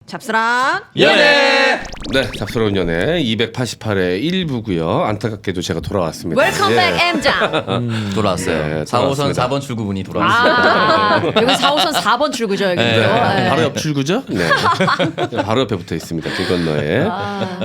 잡스랑 연애. 네, 잡스러운 연애 288회 1부고요. 안타깝게도 제가 돌아왔습니다. 웰컴 백 M장. 돌아왔어요. 네, 4호선 돌아왔습니다. 4번 출구분이 돌아왔습니다. 여기 4호선 4번 출구죠 여기. 네. 바로 옆 출구죠? 네. 바로 옆에 붙어 있습니다. 길 건너에.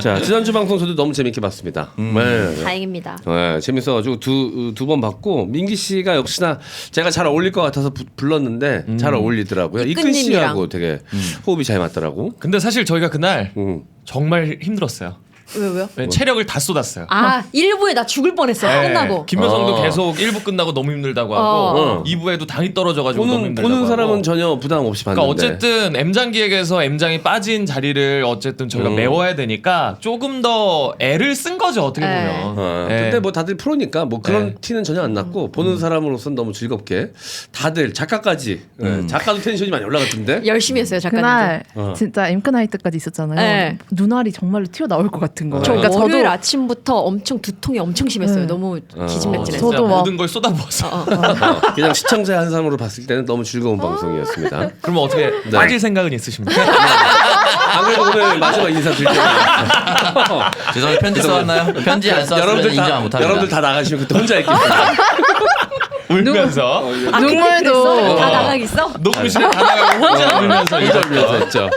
자, 지난주 방송 저도 너무 재밌게 봤습니다. 네. 다행입니다. 네, 재밌어가지고 두 번 봤고 민기 씨가 역시나 제가 잘 어울릴 것 같아서 불렀는데 잘 어울리더라고요. 이끈 씨하고 되게 호흡이 잘 맞더라고. 근데 사실 저희가 그날 음. 정말 힘들었어요. 왜요? 체력을 다 쏟았어요. 아 1부에 나 죽을 뻔했어. 네. 끝나고. 김효성도 계속 1부 끝나고 너무 힘들다고 하고 2부에도 당이 떨어져가지고 너무 힘들다고 보는 사람은 하고. 전혀 부담 없이 봤는데. 그러니까 어쨌든 M장 기획에서 M장이 빠진 자리를 어쨌든 저희가 메워야 되니까 조금 더 애를 쓴 거죠 어떻게 네. 보면. 네. 근데 뭐 다들 프로니까 뭐 그런 네. 티는 전혀 안 났고 보는 사람으로서는 너무 즐겁게 다들 작가까지 작가도 텐션이 많이 올라갔던데. 열심히 했어요 작가님. 그날 진짜 엠크나이 때까지 있었잖아요. 네. 눈알이 정말로 튀어나올 것 같은 거예요. 저 그러니까 월요일 저도 아침부터 엄청 두통이 엄청 심했어요. 네. 너무 기진맥진했어요. 저도 진짜 막- 모든 걸 쏟아부었어. 그냥 시청자 한 사람으로 봤을 때는 너무 즐거운 방송이었습니다. 그러면 어떻게 빠질 생각은 있으십니까? 안 그래도 오늘 마지막 인사 드릴게요. 죄송해요. 편지 써왔나요? 편지 안 써왔으면 인정 못합니다. 여러분들 다 나가시면 그때 혼자 있겠습니다. 울면서 아, 눈물도 다 나가겠어? 녹음실에 가다가 혼자 울면서 혼자 울면서 했죠.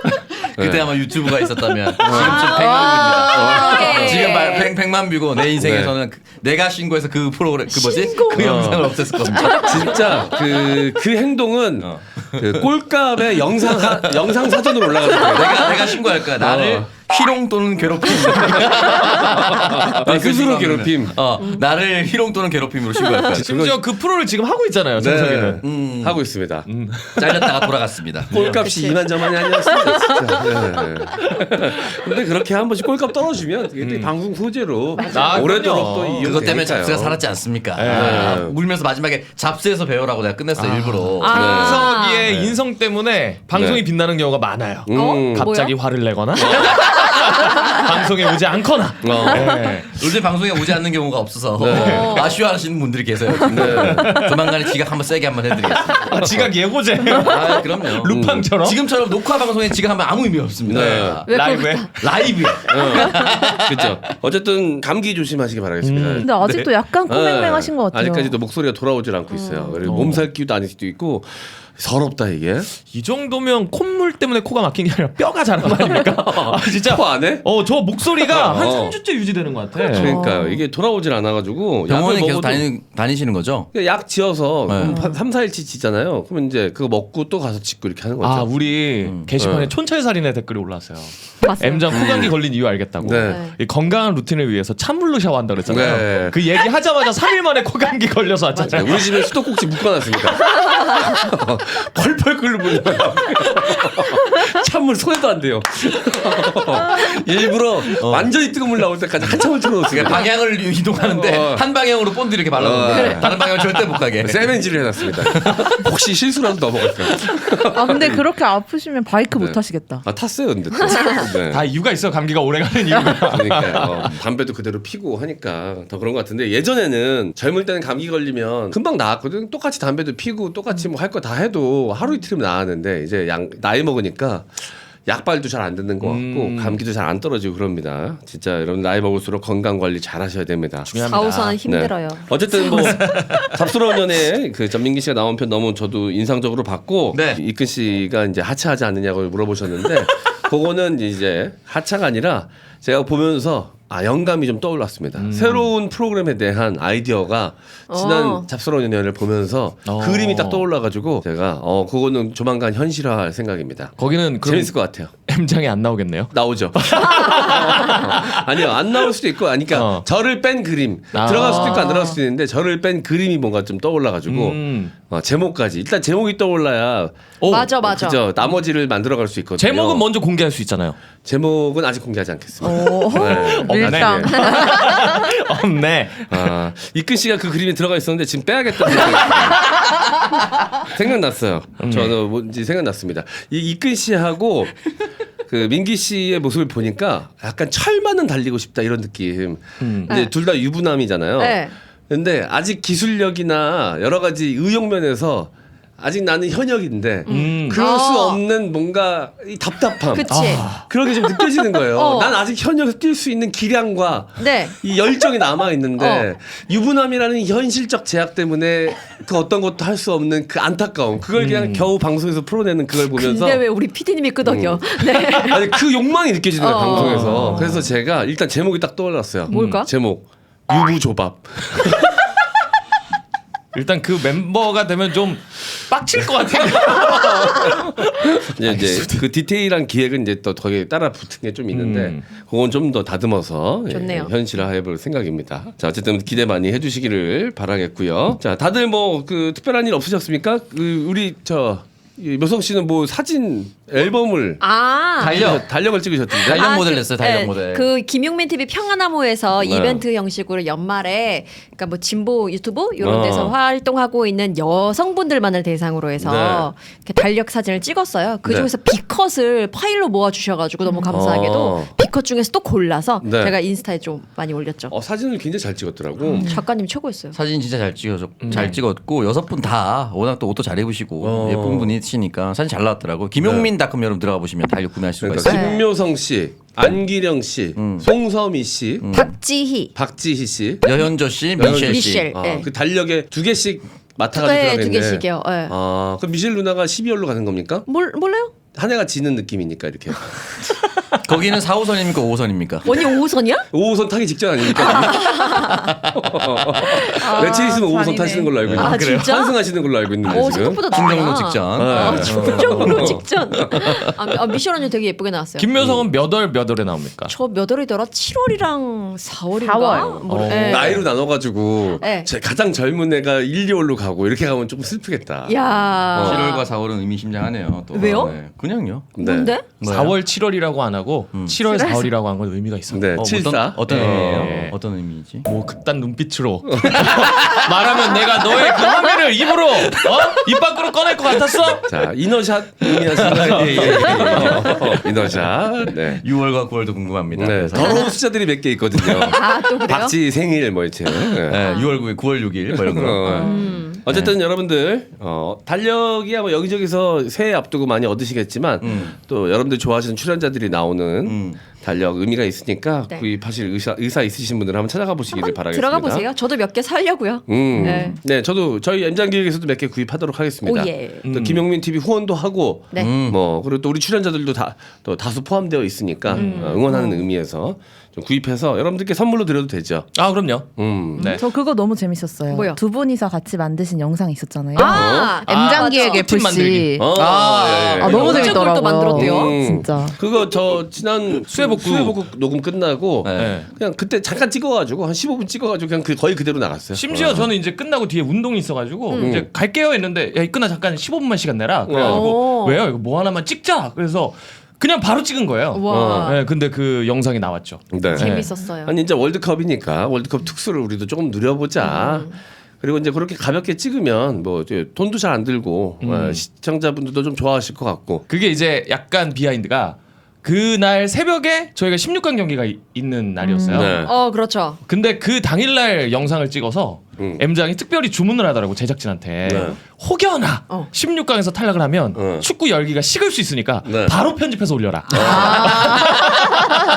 그때 아마 유튜브가 있었다면 지금 100만 뷰입니다. 그러게. 지금 100만 뷰고 내 인생에서는 내가 신고해서 그 프로그램 그 뭐지? 그 영상을 없앴을 겁니다. 진짜 그 행동은 그 꼴값의 영상 사전으로 올라가는 거예요. 내가 신고할 거야. 나를 희롱 또는 괴롭힘. 스스로 괴롭힘. 나를 희롱 또는 괴롭힘으로 신고할 거야. 심지어 그 프로를 지금 하고 있잖아요 정석이는. 하고 있습니다. 잘렸다가 돌아갔습니다. 꼴값이 이만저만이 아니었습니다. 진짜. 네. 근데 그렇게 한 번씩 꼴값 떨어지면 이게 방송 소재로 아, 오래도록 또 그럼요. 이용이 그것 때문에 되니까요. 잡스가 살았지 않습니까? 네. 울면서 마지막에 잡스에서 배우라고 내가 끝냈어요 일부러. 정석이의 인성 때문에 방송이 빛나는 경우가 많아요. 갑자기 화를 내거나 방송에 오지 않거나. 네. 요즘 방송에 오지 않는 경우가 없어서 아쉬워하시는 분들이 계세요. 조만간에 지각 한번 세게 한번 해드리겠습니다. 아, 지각 예고제. 아 그럼요. 루팡처럼. 지금처럼 녹화 방송에 지각하면 아무 의미 없습니다. 네. 왜 라이브에. 라이브야. 그렇죠. 어쨌든 감기 조심하시기 바라겠습니다. 근데 아직도 약간 코맹맹하신 것 같아요. 아직까지도 목소리가 돌아오질 않고 있어요. 그리고 몸살 기운도 아닐 수도 있고 서럽다 이게. 이 정도면 콧물 때문에 코가 막힌 게 아니라 뼈가 자란 거 아닙니까? 아 진짜. 코 안에? 저 목소리가 한 3주째 유지되는 것 같아. 그러니까요. 이게 돌아오질 않아가지고 병원에 계속 먹어도 다니시는 거죠? 약 지어서 네. 3, 4일치 지잖아요. 그러면 이제 그거 먹고 또 가서 짓고 이렇게 하는 거죠. 아 우리 게시판에 촌철살인의 댓글이 올라왔어요. M장 코감기 걸린 이유 알겠다고. 네. 이 건강한 루틴을 위해서 찬물로 샤워한다 그랬잖아요. 네. 그 얘기 하자마자 3일 만에 코감기 걸려서 네, 왔잖아요. 우리 집에 수도꼭지 묶어놨습니다. 펄펄 끓는 찬물 손에도 안 돼요. 일부러 완전히 뜨거운 물 나올 때까지 한참을 틀어놓습니다. 그러니까 방향을 이동하는데 한 방향으로 본드 이렇게 발라놓는데 다른 방향 절대 못 가게. 세면지를 해놨습니다. 혹시 실수라도 넘어갈까요? 아 근데 그렇게 아프시면 바이크 못 네. 타시겠다. 아 탔어요 근데 또. 네. 다 이유가 있어 감기가 오래가는 이유가. 그러니까요. 담배도 그대로 피고 하니까 더 그런 것 같은데 예전에는 젊을 때는 감기 걸리면 금방 나았거든. 똑같이 담배도 피고 똑같이 뭐 할 거 다 해도 하루 이틀이면 나았는데 이제 나이 먹으니까 약발도 잘 안 듣는 것 같고 감기도 잘 안 떨어지고 그럽니다. 진짜 여러분 나이 먹을수록 건강 관리 잘 하셔야 됩니다. 4호선은 힘들어요. 네. 어쨌든 뭐 잡스러운 연애에 그 전민기 씨가 나온 편 너무 저도 인상적으로 봤고 네. 이끈 씨가 이제 하차하지 않느냐고 물어보셨는데 그거는 이제 하차가 아니라 제가 보면서 영감이 좀 떠올랐습니다. 새로운 프로그램에 대한 아이디어가 지난 잡스러운 연애를 보면서 그림이 딱 떠올라가지고 제가 그거는 조만간 현실화할 생각입니다. 거기는 그럼 재밌을 것 같아요. M장이 안 나오겠네요. 나오죠. 아니요, 안 나올 수도 있고, 그러니까 저를 뺀 그림 들어갈 수도 있고 안 들어갈 수도 있는데 저를 뺀 그림이 뭔가 좀 떠올라가지고 제목까지 일단 제목이 떠올라야 맞아. 그죠. 나머지를 만들어갈 수 있거든요. 제목은 먼저 공개할 수 있잖아요. 제목은 아직 공개하지 않겠습니다. 네. 밀당. 없네. 이끈 씨가 그 그림에 들어가 있었는데 지금 빼야겠다는 생각났어요. 저는 뭔지 생각났습니다. 이 이끈 씨하고 그 민기 씨의 모습을 보니까 약간 철만은 달리고 싶다 이런 느낌. 이제 둘 다 유부남이잖아요. 네. 근데 아직 기술력이나 여러 가지 의욕 면에서 아직 나는 현역인데 그럴 수 없는 뭔가 이 답답함. 그치. 그런 게 좀 느껴지는 거예요. 난 아직 현역에서 뛸 수 있는 기량과 네. 이 열정이 남아 있는데 유부남이라는 현실적 제약 때문에 그 어떤 것도 할 수 없는 그 안타까움. 그걸 그냥 겨우 방송에서 풀어내는 그걸 보면서 근데 왜 우리 PD님이 끄덕여? 네. 아니 그 욕망이 느껴지는 거예요 방송에서. 어. 그래서 제가 일단 제목이 딱 떠올랐어요. 뭘까? 제목 유부조밥. 일단 그 멤버가 되면 좀 빡칠 것 같아요. 이제 그 디테일한 기획은 이제 또 거기에 따라 붙은 게 좀 있는데 그건 좀 더 다듬어서 좋네요. 현실화해볼 생각입니다. 자 어쨌든 기대 많이 해주시기를 바라겠고요. 자 다들 뭐 그 특별한 일 없으셨습니까? 그 우리 이 묘성 씨는 뭐 사진 앨범을 달력을 찍으셨던데. 달력 모델 냈어요. 달력 모델. 그 김용민 TV 평화나무에서 네. 이벤트 형식으로 연말에 그러니까 뭐 진보 유튜브 이런 데서 활동하고 있는 여성분들만을 대상으로 해서 이렇게 달력 사진을 찍었어요. 그 중에서 B컷을 파일로 모아 주셔가지고 너무 감사하게도 B컷 중에서 또 골라서 네. 제가 인스타에 좀 많이 올렸죠. 사진을 굉장히 잘 찍었더라고. 작가님 최고였어요. 사진 진짜 잘 찍었고 6분 다 워낙 또 옷도 잘 입으시고 예쁜 분이시니까 사진 잘 나왔더라고. 김용민닷컴 여러분 들어가 보시면 달력 구매하실 수가 그러니까 있어요. 김묘성 씨, 안기령 씨, 송서미 씨, 박지희, 박지희 씨, 여현조 씨, 미셸 씨. 미셸. 네. 그 달력에 2개씩 맡아가지고 네, 들어가겠네. 2개씩이요. 네. 그럼 미셸 누나가 12월로 가는 겁니까? 몰라요? 한 해가 지는 느낌이니까 이렇게. 거기는 4호선입니까 5호선입니까? 언니 5호선이야? 5호선 타기 직전 아닙니까? 며칠 있으면 5호선 잔이네. 타시는 걸로 알고 있는데. 아, 진짜? 환승하시는 걸로 알고 있는데 지금. 생각보다 충정로 많아. 직전. 충정로 직전. 미셸 언니 되게 예쁘게 나왔어요. 김묘성은 몇 월에 나옵니까? 저 몇 월이더라? 7월이랑 4월인가? 4월. 나이로 나눠가지고 네. 제 가장 젊은 애가 1, 2월로 가고 이렇게 가면 좀 슬프겠다. 야. 7월과 4월은 의미심장하네요. 또. 왜요? 네. 그냥요. 네. 뭔데? 뭐야? 4월 7월이라고 안 하고 7월 4월이라고 한 건 의미가 있어. 네, 74. 어떤 네. 의미예요? 어떤 의미이지? 뭐 그딴 눈빛으로 말하면 내가 너의 그 화면을 입으로 입 밖으로 꺼낼 것 같았어? 자, 이너샷 의미하시나요? 이너샷. 네. 6월과 9월도 궁금합니다. 네. 그래서. 더러운 숫자들이 몇 개 있거든요. 아, 또 그래요? 박지 생일 뭐 이렇게. 네. 네, 6월 9일, 9월 6일 뭐 이런 거. 어쨌든 여러분들 달력이야 뭐 여기저기서 새해 앞두고 많이 얻으시겠지만 또 여러분들 좋아하시는 출연자들이 나오는 달력 의미가 있으니까 네. 구입하실 의사 있으신 분들 한번 찾아가 보시기를 한번 바라겠습니다. 들어가 보세요. 저도 몇 개 살려고요. 네. 네, 저도 저희 M장기획에서도 몇 개 구입하도록 하겠습니다. 오, 예. 또 김용민 TV 후원도 하고, 네. 뭐 그리고 또 우리 출연자들도 또 다수 포함되어 있으니까 응원하는 의미에서 좀 구입해서 여러분들께 선물로 드려도 되죠. 아 그럼요. 네. 저 그거 너무 재밌었어요. 뭐요? 두 분이서 같이 만드신 영상 있었잖아요. M장기획 맞죠. 팀 FC. 만들기. 예. 너무 어쩐 재밌더라고요. 걸또 만들었대요? 진짜. 그거 저 지난 수해복구 녹음 끝나고 네. 그냥 그때 잠깐 찍어가지고 한 15분 찍어가지고 그냥 거의 그대로 나갔어요. 심지어 저는 이제 끝나고 뒤에 운동이 있어가지고 이제 갈게요 했는데 야 이끄나 잠깐 15분만 시간 내라. 그래가지고 왜요? 이거 뭐 하나만 찍자. 그래서 그냥 바로 찍은 거예요. 와. 네, 근데 그 영상이 나왔죠. 네. 재밌었어요. 아니 이제 월드컵이니까 월드컵 특수를 우리도 조금 누려보자. 그리고 이제 그렇게 가볍게 찍으면 뭐 이제 돈도 잘 안 들고 시청자분들도 좀 좋아하실 것 같고. 그게 이제 약간 비하인드가 그날 새벽에 저희가 16강 경기가 있는 날이었어요. 네. 그렇죠. 근데 그 당일날 영상을 찍어서 M장이 특별히 주문을 하더라고 제작진한테 네. 혹여나 16강에서 탈락을 하면 축구 열기가 식을 수 있으니까 네. 바로 편집해서 올려라.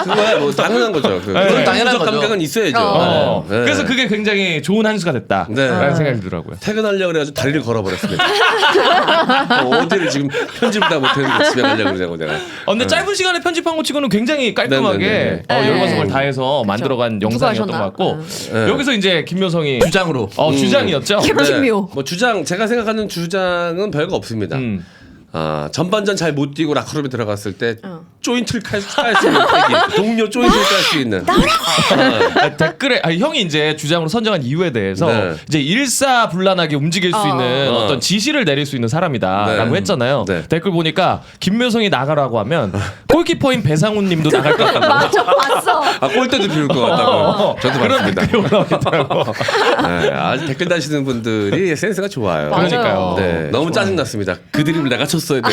그거야 뭐 당연한 거죠. 그건 당연한 거죠. 감각은 있어야죠. 네. 그래서 그게 굉장히 좋은 한 수가 됐다라는 네. 생각이 들더라고요. 퇴근하려고 그래가지고 다리를 걸어버렸습니다. 어디를 지금 편집을 다 못했는데 집에 가려고 그러냐고 내가. 근데 짧은 시간에 편집한 것 치고는 굉장히 깔끔하게 네. 열과성을 다해서 만들어간 누가 영상이었던 하셨나? 것 같고 네. 여기서 이제 김묘성이 주장으로. 주장이었죠. 캡틴묘. 뭐 주장 제가 생각하는 주장은 별거 없습니다. 전반전 잘 못 뛰고 라커룸에 들어갔을 때 조인트를 깔 수 있는 패기, 동료 조인트를 깔 수 있는. 댓글에 형이 이제 주장으로 선정한 이유에 대해서 네. 이제 일사불란하게 움직일 수 있는 어떤 지시를 내릴 수 있는 사람이다라고 네. 했잖아요. 네. 댓글 보니까 김묘성이 나가라고 하면 골키퍼인 배상훈님도 나갈 것 같다고. 맞아, 봤어. 골대도 비울 것 같다고. 저도 봤습니다. 댓글이 올라오더라고. 네, 아주 댓글 다시는 분들이 센스가 좋아요. 맞아요. 그러니까요. 네, 너무 짜증 났습니다. 그 드립을 내가 쳤어야 돼.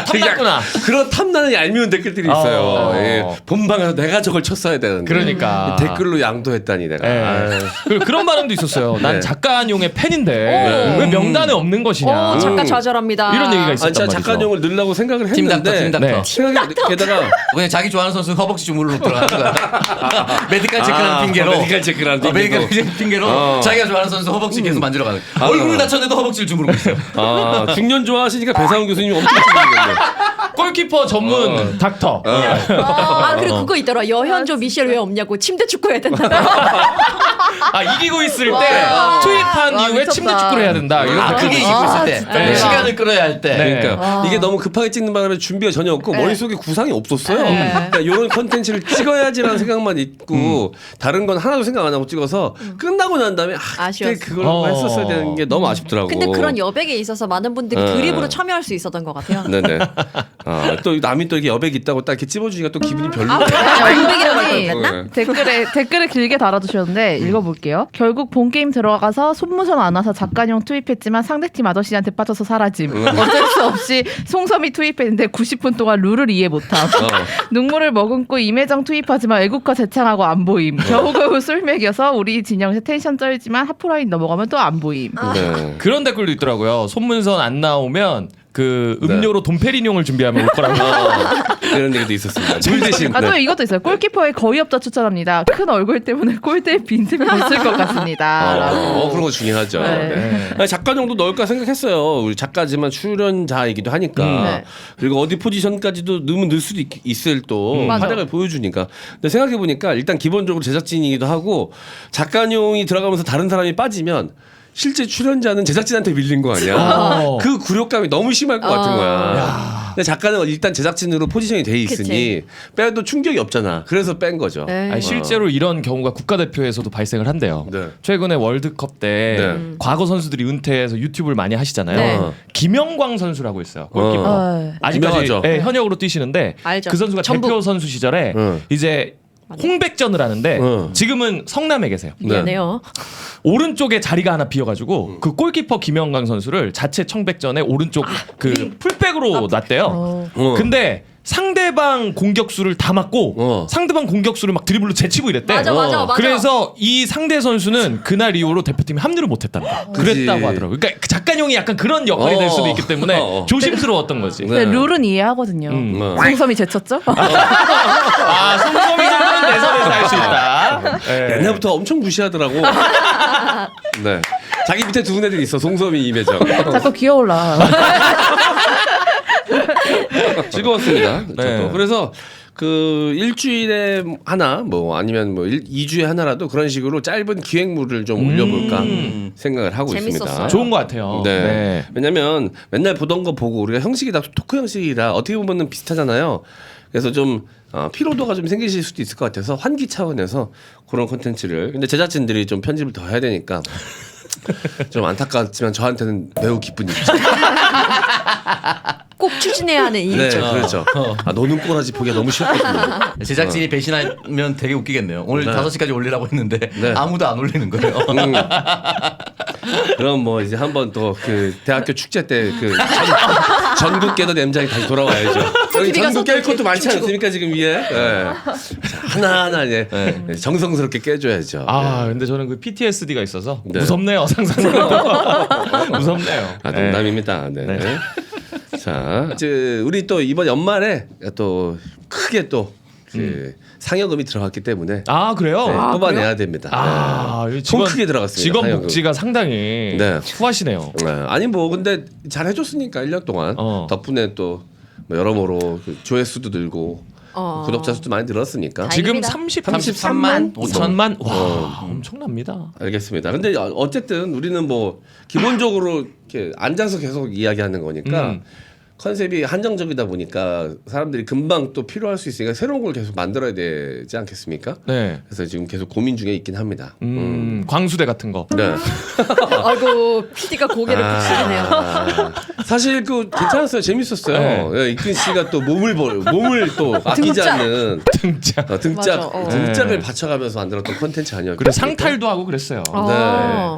탐났구나. 그런 탐나는 얄미운 댓글들이 있어요. 어. 예. 본방에서 내가 저걸 쳤어야 되는데. 그러니까. 댓글로 양도했다니 내가. 예. 아유. 그리고 그런 발언도 있었어요. 난 네. 작가용의 팬인데 왜 명단에 없는 것이냐. 오, 작가 좌절합니다. 이런 얘기가 아니, 있었단 진짜 말이죠. 작가용을 넣으려고 생각을 팀닥터 했는데 팀닥터. 네. 생각이 게다가 그냥 자기 좋아하는 선수 허벅지 주물러 들어가는 거야. 메디컬 체크라는 핑계로. 메디컬 체크라는 핑계로. 메디컬 체크 핑계로 자기가 좋아하는 선수 허벅지 계속 만지러가는. 얼굴을 다쳤는데도 허벅지를 주무르고 있어요. 중년 좋아하시니까 배상훈 교수님 엄청 좋아하시겠네. 골키퍼 전문 닥터. 그리고 그거 있더라. 여현조 미셸 왜 없냐고 침대 축구 해야 된다. 이기고 있을 때 투입한 이후에 미쳤다. 침대 축구를 해야 된다. 이런 그게 이기고 있을 때. 네. 시간을 끌어야 할 때. 네. 그러니까 이게 너무 급하게 찍는 바람에 준비가 전혀 없고 머릿속에 구상이 없었어요. 그러니까 이런 컨텐츠를 찍어야지라는 생각만 있고 다른 건 하나도 생각 안 하고 찍어서 끝나고 난 다음에 그때 아쉬웠어. 그걸 했었어야 되는 게 너무 아쉽더라고. 근데 그런 여백에 있어서 많은 분들이 드립으로 참여할 수 있었던 것 같아요. 네네. 또 남이 또 이렇게 여백이 있다고 딱 이렇게 찝어주니까 또 기분이 별로. 여백이라고 할 아니, 거였나? 댓글을 길게 달아주셨는데 읽어볼게요. 결국 본 게임 들어가서 손무선 안 와서 작가용 투입했지만 상대팀 아저씨한테 빠져서 사라짐. 어쩔 수 없이 송섬이 투입했는데 90분 동안 룰을 이해 못함. 눈물을 머금고 임혜정 투입하지만 애국가 재창하고 안 보임. 겨우겨우 술 먹여서 우리 진영 텐션 쩔지만 하프라인 넘어가면 또 안 보임. 네. 그런 댓글도 있더라고요. 손문선 안 나오면 그 음료로 돈페리뇽을 준비하면 올 거라고. 그런 얘기도 있었습니다. 물 대신. 또 네. 이것도 있어요. 골키퍼의 거의 없다 추천합니다. 큰 얼굴 때문에 골대에 빈틈이 없을 것 같습니다. 그런 거 중요하죠. 네. 네. 아니, 작가 정도 넣을까 생각했어요. 우리 작가지만 출연자이기도 하니까. 네. 그리고 어디 포지션까지도 넣으면 넣을 수도 있을 또 맞아. 활약을 보여주니까. 근데 생각해 보니까 일단 기본적으로 제작진이기도 하고 작가용이 들어가면서 다른 사람이 빠지면. 실제 출연자는 제작진한테 밀린 거 아니야. 그 굴욕감이 너무 심할 것 같은 거야. 근데 작가는 일단 제작진으로 포지션이 돼 있으니 빼도 충격이 없잖아. 그래서 뺀 거죠. 네. 아니, 실제로 이런 경우가 국가대표에서도 발생을 한대요. 네. 최근에 월드컵 때 네. 과거 선수들이 은퇴해서 유튜브를 많이 하시잖아요. 네. 김영광 선수라고 있어요. 골키퍼. 아직까지 유명하죠. 현역으로 뛰시는데 알죠. 그 선수가 전북. 대표 선수 시절에 이제 홍백전을 하는데 지금은 성남에 계세요. 미안해요. 오른쪽에 자리가 하나 비어가지고 그 골키퍼 김영광 선수를 자체 청백전에 오른쪽 그 풀백으로 놨대요. 근데 상대방 공격수를 다 막고 상대방 공격수를 막 드리블로 제치고 이랬대. 맞아. 그래서 이 상대 선수는 그날 이후로 대표팀에 합류를 못했다는 거야. 그랬다고 하더라고. 그러니까 그 작가용이 약간 그런 역할이 될 수도 있기 때문에 조심스러웠던 거지. 네. 근데 룰은 이해하거든요. 송섬이 제쳤죠? 송섬이 정도는 내 선에서 할 수 있다. 네. 옛날부터 엄청 무시하더라고. 네. 자기 밑에 두 애들이 있어. 송섬이 임혜정. 자꾸 기어올라. 즐거웠습니다. 네. 저도. 그래서 그 일주일에 하나 뭐 아니면 뭐 2주에 하나라도 그런 식으로 짧은 기획물을 좀 올려볼까 생각을 하고 재밌었어요. 있습니다. 좋은 것 같아요. 네. 왜냐면 맨날 보던 거 보고 우리가 형식이 다 토크 형식이라 어떻게 보면 비슷하잖아요. 그래서 좀 피로도가 좀 생기실 수도 있을 것 같아서 환기 차원에서 그런 콘텐츠를. 근데 제작진들이 좀 편집을 더 해야 되니까 좀 안타깝지만 저한테는 매우 기쁜 일이죠. 꼭 추진해야 하는 네, 일이죠. 그렇죠. 노는 꼬라지 보기가 너무 싫었거든요. 제작진이 배신하면 되게 웃기겠네요. 오늘 네. 5시까지 올리라고 했는데 네. 아무도 안 올리는 거예요. 그럼 뭐 이제 한번 또 그 대학교 축제 때 그 전국 깨던 M장이 다시 돌아와야죠. 여기 TV가 전국 깰 또 것도 많지 춤추고. 않습니까 지금 위에? 네. 자, 하나하나 이제 정성스럽게 깨줘야죠. 근데 저는 그 PTSD가 있어서 네. 무섭네요. 상상해도 무섭네요. 농담입니다. 네. 자, 우리 또 이번 연말에 또 크게 또 상여금이 들어갔기 때문에 그래요? 뽑아내야 됩니다. 네. 통 크게 들어갔습니다. 직원 상여금. 복지가 상당히 네. 후하시네요. 네. 아니 뭐 근데 잘 해줬으니까 1년 동안 덕분에 또뭐 여러모로 그 조회수도 늘고 구독자 수도 많이 늘었으니까. 지금 다행입니다. 33만 5천만 어. 와 엄청납니다. 알겠습니다. 근데 어쨌든 우리는 뭐 기본적으로 이렇게 앉아서 계속 이야기하는 거니까 컨셉이 한정적이다 보니까 사람들이 금방 또 필요할 수 있으니까 새로운 걸 계속 만들어야 되지 않겠습니까? 네. 그래서 지금 계속 고민 중에 있긴 합니다. 광수대 같은 거. 네. 아이고 PD가 고개를 푹 사실 그 괜찮았어요. 재밌었어요. 네, 이근 씨가 또 몸을 또 아끼지 등짝. 않는 등짝. 등짝 맞아. 등짝을 네. 받쳐가면서 만들었던 컨텐츠 아니었어요? 그리고 상탈도 하고 그랬어요.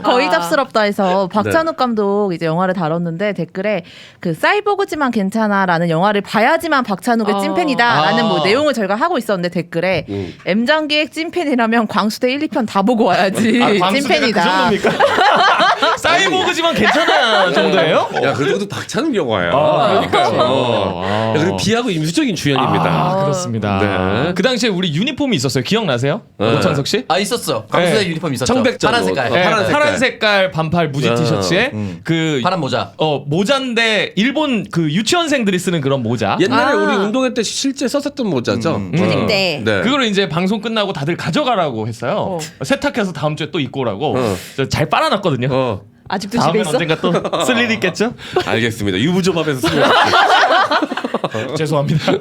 거의 잡스럽다 해서 박찬욱 감독 이제 영화를 다뤘는데 댓글에 그 사이보그지만 찜이지만 괜찮아라는 영화를 봐야지만 박찬욱의 찐팬이다라는 뭐 내용을 저희가 하고 있었는데 댓글에 M장기의 찐팬이라면 광수대 1, 2편 다 보고 와야지 찐팬이다. 그 정도입니까? 사이보그지만 괜찮아 정도예요? 야 그래도 박찬욱 영화야. 그러니까요. 야, 그리고 비하고 임수적인 주연입니다. 그렇습니다. 네. 그 당시에 우리 유니폼이 있었어요. 기억나세요? 오창석 씨? 아 있었어. 강수대 네. 유니폼 있었죠. 청백전 파란 색깔. 네. 파란 색깔 반팔 무지 티셔츠에 그 파란 모자. 모자인데 일본 그 유치원생들이 쓰는 그런 모자. 옛날에 우리 운동회 때 실제 썼었던 모자죠. 조직 때. 네. 그거를 이제 방송 끝나고 다들 가져가라고 했어요. 세탁해서 다음 주에 또 입고 오라고. 잘 빨아놨거든요. 아직도 집에 다음엔 있어? 언젠가 또 쓸 일이 있겠죠? 알겠습니다. 유부조밥에서 쓰는 죄송합니다.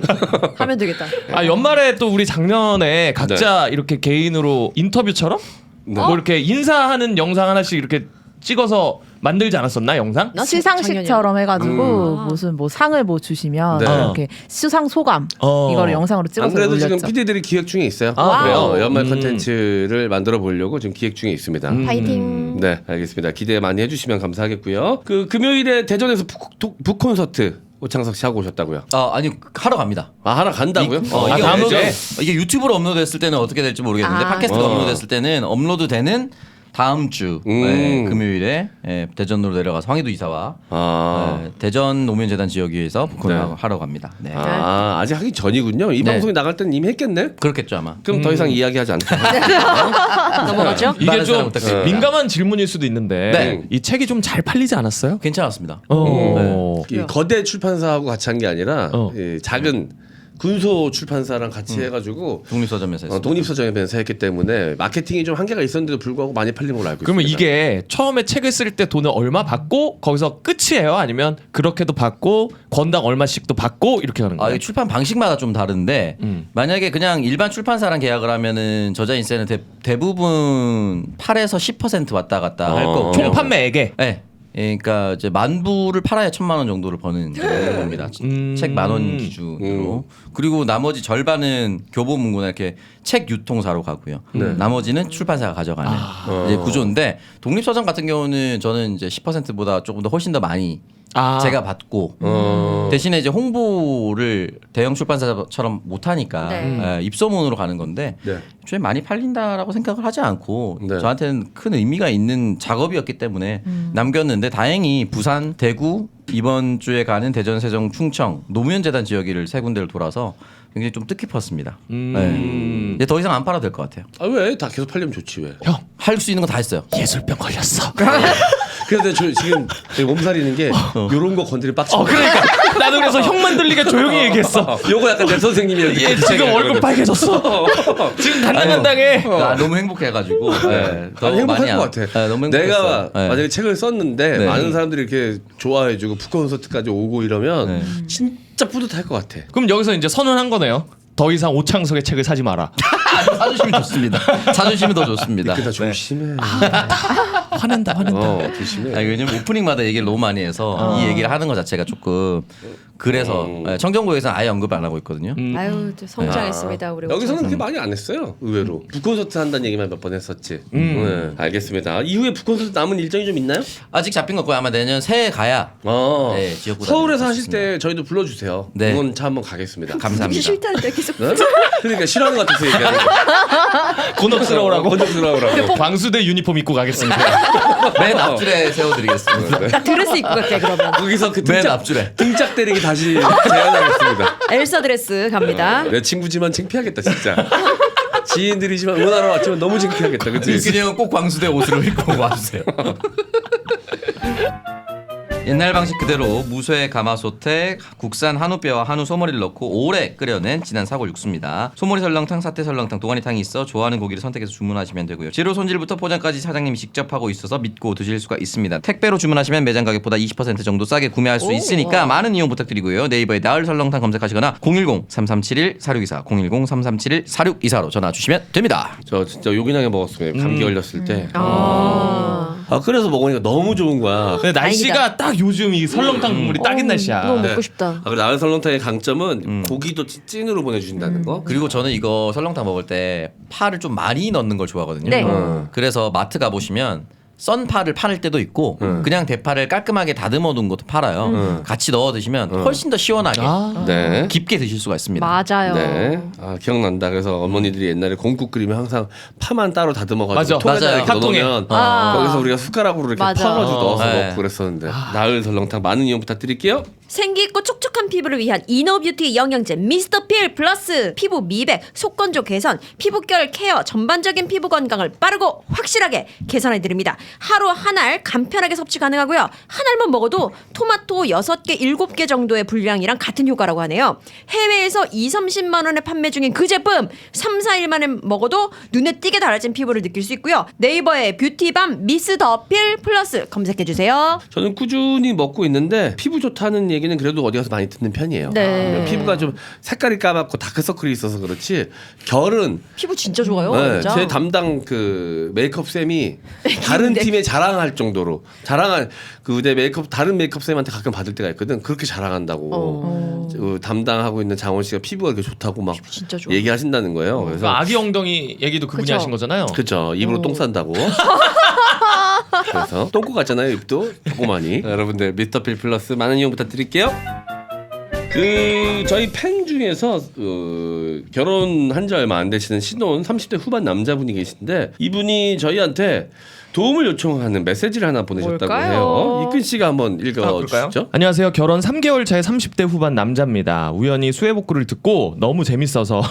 하면 되겠다. 연말에 또 우리 작년에 각자 이렇게 개인으로 인터뷰처럼 뭐 이렇게 인사하는 영상 하나씩 이렇게 찍어서 만들지 않았었나 영상? 나 시상식처럼 해가지고 무슨 뭐 상을 뭐 주시면 네. 이렇게 수상 소감 이거를 영상으로 찍어서 안 그래도 올렸죠. 지금 PD들이 기획 중에 있어요. 그래요? 연말 컨텐츠를 만들어 보려고 지금 기획 중에 있습니다. 파이팅. 네, 알겠습니다. 기대 많이 해주시면 감사하겠고요. 그 금요일에 대전에서 북 콘서트 오창석 씨 하고 오셨다고요? 아니 하러 갑니다. 하러 간다고요? 이게 다음 업로드, 주에? 이게 유튜브로 업로드했을 때는 어떻게 될지 모르겠는데 팟캐스트가 업로드했을 때는 업로드되는 다음 주 금요일에 대전으로 내려가서 황희도 이사와 대전 노무현재단 지역위에서 북콘을 하러 갑니다. 네. 아직 하기 전이군요. 이 네. 방송이 나갈 때는 이미 했겠네. 그렇겠죠 아마. 그럼 더 이상 이야기하지 않자. 넘어가죠? 이게 많은 사랑 좀 부탁드립니다. 민감한 질문일 수도 있는데 네. 이 책이 좀 잘 팔리지 않았어요? 괜찮았습니다. 이 거대 출판사하고 같이 한 게 아니라 이 작은 군소 출판사랑 같이 해가지고 독립서점에서 했습니다. 독립서점에서 했기 때문에 마케팅이 좀 한계가 있었는데도 불구하고 많이 팔린 걸로 알고 그러면 있습니다. 이게 처음에 책을 쓸 때 돈을 얼마 받고 거기서 끝이에요? 아니면 그렇게도 받고 권당 얼마씩도 받고 이렇게 하는 거예요? 이게 출판 방식마다 좀 다른데 만약에 그냥 일반 출판사랑 계약을 하면은 저자 인세는 대부분 8에서 10% 왔다 갔다 할 거고 총 판매액에 네. 그러니까 이제 10,000부를 팔아야 1,000만 원 정도를 버는 겁니다. 책 10,000원 기준으로. 그리고 나머지 절반은 교보문고나 이렇게 책 유통사로 가고요. 나머지는 출판사가 가져가는 이제 구조인데 독립서점 같은 경우는 저는 이제 10%보다 조금 더 훨씬 더 많이 제가 받고 대신에 이제 홍보를 대형 출판사처럼 못하니까 네. 입소문으로 가는 건데 네. 좀 많이 팔린다라고 생각을 하지 않고 네. 저한테는 큰 의미가 있는 작업이었기 때문에 남겼는데 다행히 부산, 대구 이번 주에 가는 대전, 세종, 충청 노무현재단 지역을 세 군데를 돌아서 굉장히 좀 뜻깊었습니다. 네. 이제 더 이상 안 팔아도 될 것 같아요. 아 왜? 다 계속 팔리면 좋지 왜? 형 할 수 있는 거 다 했어요. 예술병 걸렸어. 그런데 저 지금 몸살이는 게 요런 거 건드리 빡쳐. 그러니까 나도 그래서 형만 들리게 조용히 얘기했어. 요거 약간 내 선생님이었는데. 얘 지금 얼굴 빨개졌어. 지금 간당간당해. 너무 행복해가지고 더 아니, 행복할 많이 것 같아. 너무 행복했어요. 내가 네. 만약에 책을 썼는데 네. 많은 사람들이 이렇게 좋아해주고 북콘서트까지 오고 이러면 네. 진짜 뿌듯할 것 같아. 그럼 여기서 이제 선언한 거네요. 더 이상 오창석의 책을 사지 마라. 사주시면 좋습니다. 사주시면 더 좋습니다. 그다 조심해. 화낸다. 조심해. 아니, 왜냐면 오프닝마다 얘기를 너무 많이 해서 이 얘기를 하는 것 자체가 조금 그래서 청정구에서는 아예 언급 안 하고 있거든요. 아유 성장했습니다 우리. 여기서는 그렇게 많이 안 했어요. 의외로 북콘서트 한다는 얘기만 몇 번 했었지. 네, 알겠습니다. 이후에 북콘서트 남은 일정이 좀 있나요? 아직 잡힌 거 없고 아마 내년 새해 가야 네, 지역구가 서울에서 될 하실 수 때 저희도 불러주세요. 네. 응원차 한번 가겠습니다. 감사합니다. 싫다는데 계속. 네? 그러니까 싫어하는 것 같아서 얘기하는 거. 곤혹스러우라고. 건적스러우라고. 광수대 유니폼 입고 가겠습니다. 맨 앞줄에 세워드리겠습니다. 드레스 입고 갈게 그러면. 거기서 그 맨 앞줄에. 등짝 때리기 다시 제안하겠습니다. 엘사 드레스 갑니다. 내 친구지만 창피하겠다 진짜. 지인들이지만 응원하러 왔지만 너무 창피하겠다, 그치? 유진이 형은 꼭 광수대 옷으로 입고 와주세요. 옛날 방식 그대로 무쇠 가마솥에 국산 한우뼈와 한우 소머리를 넣고 오래 끓여낸 진한 사골 육수입니다. 소머리 설렁탕, 사태 설렁탕, 도가니탕이 있어 좋아하는 고기를 선택해서 주문하시면 되고요. 재료 손질부터 포장까지 사장님이 직접 하고 있어서 믿고 드실 수가 있습니다. 택배로 주문하시면 매장 가격보다 20% 정도 싸게 구매할 수 있으니까 많은 이용 부탁드리고요. 네이버에 나을 설렁탕 검색하시거나 010-3371-4624 010-3371-4624로 전화 주시면 됩니다. 저 진짜 요긴하게 먹었어요. 감기 걸렸을 때. 아, 그래서 먹으니까 너무 좋은 거야. 근데 날씨가 딱 요즘 이 설렁탕 국물이 딱인 날씨야. 너무 네. 먹고 싶다. 그리고 나은 설렁탕의 강점은 고기도 찐으로 보내주신다는 거. 그리고 저는 이거 설렁탕 먹을 때 파를 좀 많이 넣는 걸 좋아하거든요. 네. 그래서 마트 가보시면 썬파를 팔을 때도 있고 그냥 대파를 깔끔하게 다듬어 둔 것도 팔아요. 같이 넣어 드시면 훨씬 더 시원하게 네. 깊게 드실 수가 있습니다. 맞아요. 네. 아, 기억난다. 그래서 어머니들이 옛날에 곰국 끓이면 항상 파만 따로 다듬어가지고 맞아. 통에다 맞아요. 이렇게 팥통에. 넣으면 아. 거기서 우리가 숟가락으로 이렇게 맞아. 퍼가지고 넣어서 네. 먹고 그랬었는데 나을 설렁탕 많은 이용 부탁드릴게요. 생기 있고 촉촉한 피부를 위한 이너뷰티 영양제 미스터 필 플러스 피부 미백, 속건조 개선, 피부결 케어, 전반적인 피부 건강을 빠르고 확실하게 개선해 드립니다. 하루 한 알 간편하게 섭취 가능하고요. 한 알만 먹어도 토마토 6개, 7개 정도의 분량이랑 같은 효과라고 하네요. 해외에서 20-30만 원에 판매 중인 그 제품 3-4일 만에 먹어도 눈에 띄게 달라진 피부를 느낄 수 있고요. 네이버에 뷰티밤 미스터 필 플러스 검색해 주세요. 저는 꾸준히 먹고 있는데 피부 좋다는 얘기는 그래도 어디 가서 많이 듣는 편이에요. 네. 피부가 좀 색깔이 까맣고 다크서클이 있어서 그렇지 결은 피부 진짜 좋아요. 네, 진짜. 제 담당 그 메이크업 쌤이 다른 팀에 자랑할 정도로 자랑할 내 메이크업 다른 메이크업 쌤한테 가끔 받을 때가 있거든. 그렇게 자랑한다고 그 담당하고 있는 장원 씨가 피부가 이렇게 좋다고 막 진짜 좋아. 얘기하신다는 거예요. 그래서 그러니까 아기 엉덩이 얘기도 그분이 그쵸. 하신 거잖아요. 그렇죠. 입으로 똥 싼다고. 그래서 똥꼬 같잖아요. 입도 조그마니. 여러분들 미스터필 플러스 많은 이용 부탁드릴게요. 저희 팬 중에서 결혼한 지 얼마 안 되시는 신혼 30대 후반 남자분이 계신데 이분이 저희한테 도움을 요청하는 메시지를 하나 보내셨다고 뭘까요? 해요. 이근 씨가 한번 볼까요? 읽어주시죠. 안녕하세요. 결혼 3개월 차의 30대 후반 남자입니다. 우연히 수해복구를 듣고 너무 재밌어서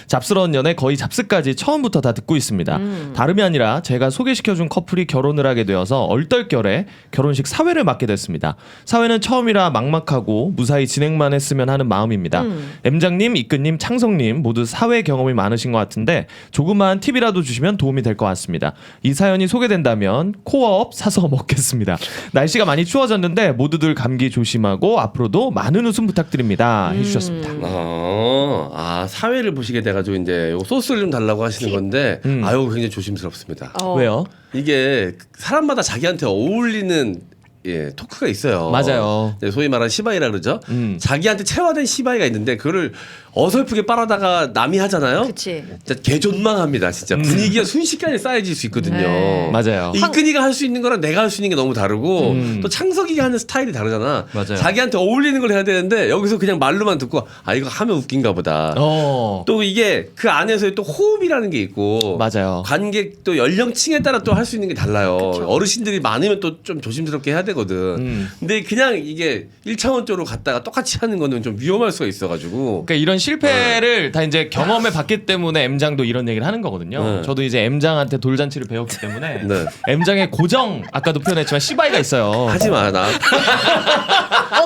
잡스러운 연애 거의 잡스까지 처음부터 다 듣고 있습니다. 다름이 아니라 제가 소개시켜준 커플이 결혼을 하게 되어서 얼떨결에 결혼식 사회를 맡게 됐습니다. 사회는 처음이라 막막하고 무사히 진행만 했으면 하는 마음입니다. M장님, 이근님, 창성님 모두 사회 경험이 많으신 것 같은데 조그마한 팁이라도 주시면 도움이 될 것 같습니다. 이 사연이 소개된다면 코어업 사서 먹겠습니다. 날씨가 많이 추워졌는데 모두들 감기 조심하고 앞으로도 많은 웃음 부탁드립니다. 해주셨습니다. 사회를 보시게 돼가지고 이제 요 소스를 좀 달라고 하시는 건데 아유 굉장히 조심스럽습니다. 왜요? 이게 사람마다 자기한테 어울리는 토크가 있어요. 맞아요. 네, 소위 말하는 시바이라 그러죠. 자기한테 체화된 시바이가 있는데 그거를 어설프게 빨아다가 남이 하잖아요. 그치. 진짜 개존망합니다. 진짜 분위기가 순식간에 쌓여질 수 있거든요. 네. 맞아요. 이근이가 할 수 있는 거랑 내가 할 수 있는 게 너무 다르고 또 창석이가 하는 스타일이 다르잖아. 맞아요. 자기한테 어울리는 걸 해야 되는데 여기서 그냥 말로만 듣고 이거 하면 웃긴가 보다. 또 이게 그 안에서의 또 호흡이라는 게 있고 맞아요. 관객 또 연령층에 따라 또 할 수 있는 게 달라요. 어르신들이 많으면 또 좀 조심스럽게 해야 되거든. 근데 그냥 이게 1차원적으로 갔다가 똑같이 하는 거는 좀 위험할 수가 있어가지고. 그러니까 이런 실패를 다 이제 경험해 봤기 때문에 M장도 이런 얘기를 하는 거거든요. 네. 저도 이제 M장한테 돌잔치를 배웠기 때문에 네. M장의 고정 아까도 표현했지만 시바이가 있어요. 하지 마. 나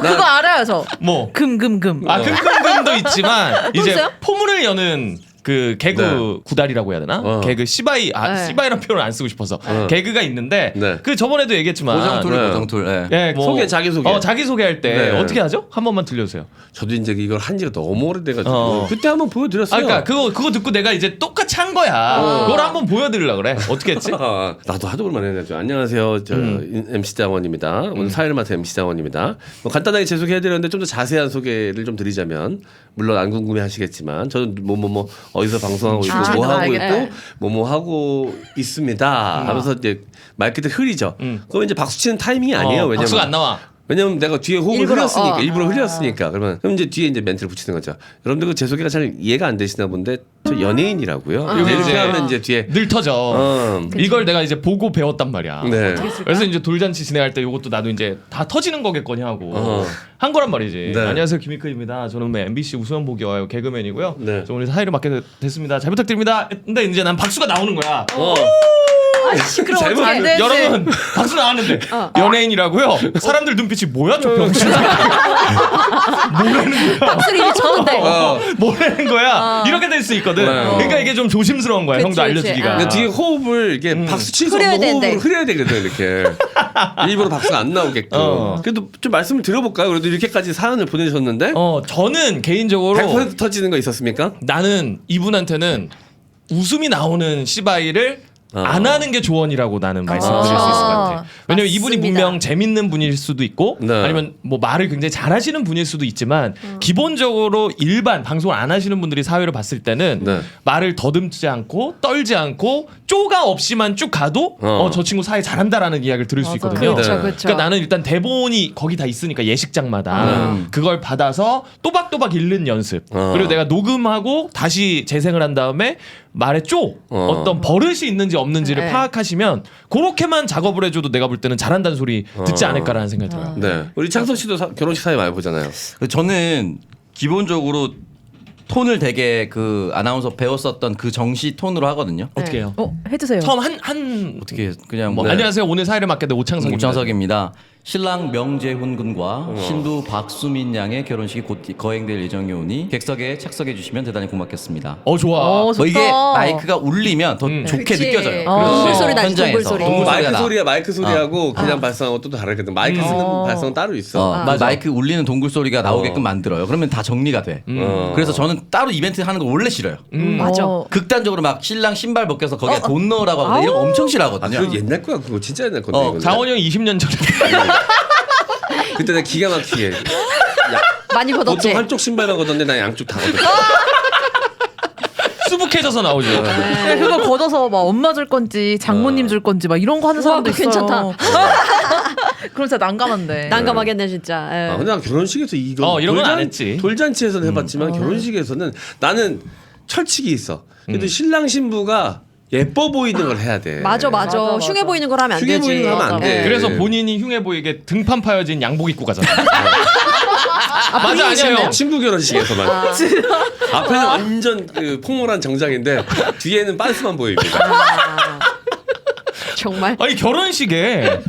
그거 알아요, 저. 뭐 금금금. 금금금도 있지만 또 이제 있어요? 포문을 여는 그 개그 네. 구달이라고 해야 되나? 개그 시바이 네. 시바이란 표현을 안 쓰고 싶어서 개그가 있는데 네. 그 저번에도 얘기했지만 고정툴 네. 고정툴. 예. 예, 뭐 소개, 자기소개. 자기소개할 때 네. 어떻게 하죠? 한 번만 들려주세요. 저도 이제 이걸 한 지가 너무 오래돼가지고 어. 그때 한번 보여드렸어요. 그러니까 그거 듣고 내가 이제 똑같이 한 거야. 그걸 한번 보여드리려고 그래. 어떻게 했지? 나도 하도 오랜만에 해가지고 안녕하세요. 저 MC 장원입니다. 오늘 사회를 맡은 MC 장원입니다. 뭐 간단하게 제 소개해드렸는데 좀 더 자세한 소개를 좀 드리자면 물론 안 궁금해하시겠지만 저는 뭐 어디서 방송하고 있고 뭐 하고 알겠다. 있고 뭐 하고 있습니다. 하면서 이제 말끝에 흐리죠. 그거 이제 박수 치는 타이밍이 아니에요. 왜냐면 박수가 안 나와. 왜냐면 내가 뒤에 호흡을 일부러, 흘렸으니까 어. 일부러 흘렸으니까 그러면 그럼 이제 뒤에 이제 멘트를 붙이는 거죠. 여러분들 그 제 소개가 잘 이해가 안 되시나 본데 저 연예인이라고요. 이렇게 이제 하면 이제 뒤에 늘 터져. 음. 이걸 내가 이제 보고 배웠단 말이야. 네. 그래서 이제 돌잔치 진행할 때 이것도 나도 이제 다 터지는 거겠거니 하고 한 거란 말이지. 네. 안녕하세요 김익크입니다. 저는 뭐 MBC 우수연 보기 와요 개그맨이고요. 네. 저 오늘 사회를 맡게 됐습니다. 잘 부탁드립니다. 근데 이제 난 박수가 나오는 거야. 시끄러워. 잘못 안 돼. 여러분 박수 나왔는데 연예인이라고요? 사람들 눈빛이 뭐야 저 병신. 박수를 이미 쳤는데. 뭐라는 거야? 이렇게 될 수 있거든. 그러니까 이게 좀 조심스러운 거야. 그치, 형도 그치. 알려주기가. 아. 그러니까 뒤에 호흡을 이게 박수 치면서 흐려야 호흡으로 되는데. 흐려야 되거든 이렇게 일부러 박수가 안 나오게끔. 그래도 좀 말씀을 드려볼까요? 그래도 이렇게까지 사연을 보내주셨는데 저는 개인적으로 100% 터지는 거 있었습니까? 나는 이분한테는 웃음이 나오는 시바이를 안 하는 게 조언이라고 나는 말씀드릴 수 있을 것 같아요. 왜냐면 이분이 맞습니다. 분명 재밌는 분일 수도 있고 네. 아니면 뭐 말을 굉장히 잘하시는 분일 수도 있지만 기본적으로 일반 방송을 안 하시는 분들이 사회를 봤을 때는 네. 말을 더듬지 않고 떨지 않고 쪼가 없이만 쭉 가도 저 친구 사회 잘한다라는 이야기를 들을 수 맞아요. 있거든요. 그렇죠, 네. 그렇죠. 그러니까 나는 일단 대본이 거기 다 있으니까 예식장마다 그걸 받아서 또박또박 읽는 연습. 그리고 내가 녹음하고 다시 재생을 한 다음에 말에 어떤 버릇이 있는지 없는지를 네. 파악하시면 그렇게만 작업을 해줘도 내가 볼 때는 잘한다는 소리 듣지 않을까라는 생각이 들어요. 네. 우리 창석 씨도 결혼식 사회 많이 보잖아요. 저는 기본적으로 톤을 되게 그 아나운서 배웠었던 그 정시 톤으로 하거든요. 어떻게 해요? 해주세요. 처음 한 어떻게 그냥 뭐 뭐 안녕하세요 오늘 사회를 맡게 된 오창석입니다. 오창석입니다. 신랑 명재훈 군과 신부 박수민 양의 결혼식이 곧 거행될 예정이 오니 객석에 착석해 주시면 대단히 고맙겠습니다. 좋아. 좋다. 뭐 이게 마이크가 울리면 더 좋게 그치. 느껴져요. 동굴 소리 나지, 현장에서. 동굴 소리. 동굴 소리가 마이크 나. 소리야 마이크 소리하고 그냥 발성하고 또 다르거든. 마이크 쓰는 발성 따로 있어. 맞아. 마이크 울리는 동굴 소리가 나오게끔 만들어요. 그러면 다 정리가 돼. 그래서 저는 따로 이벤트 하는 거 원래 싫어요. 맞아. 극단적으로 막 신랑 신발 벗겨서 거기에 돈 넣으라고 하고 이런 거 엄청 싫어하거든요. 그거 옛날 거야. 그거 진짜 옛날 건데. 이거는. 장원이 형 20년 전에 그때 내가 기가 막히게 많이 걷었지. 보통 한쪽 신발만 걷었는데 난 양쪽 다 걷었어. 수북해져서 나오죠. 근데 그걸 걷어서 막 엄마 줄 건지 장모님 줄 건지 막 이런 거 하는 사람도 그거 있어요. 괜찮다. 그럼 진짜 난감한데. 난감하겠네 진짜. 예. 근데 난 결혼식에서 이거 이런 건 안 했지. 돌잔치에서는 해봤지만 결혼식에서는 나는 철칙이 있어. 그래도 신랑 신부가 예뻐 보이는 걸 해야 돼. 맞아. 맞아. 흉해 보이는 걸 하면 안 흉해 되지. 보이는 거 하면 안 돼. 그래서 본인이 흉해 보이게 등판 파여진 양복 입고 가잖아. 맞아 분위기 아니에요. 친구 결혼식에서만 앞에는 완전 그 포멀한 정장인데 뒤에는 빤스만 보입니다. 정말. 아니 결혼식에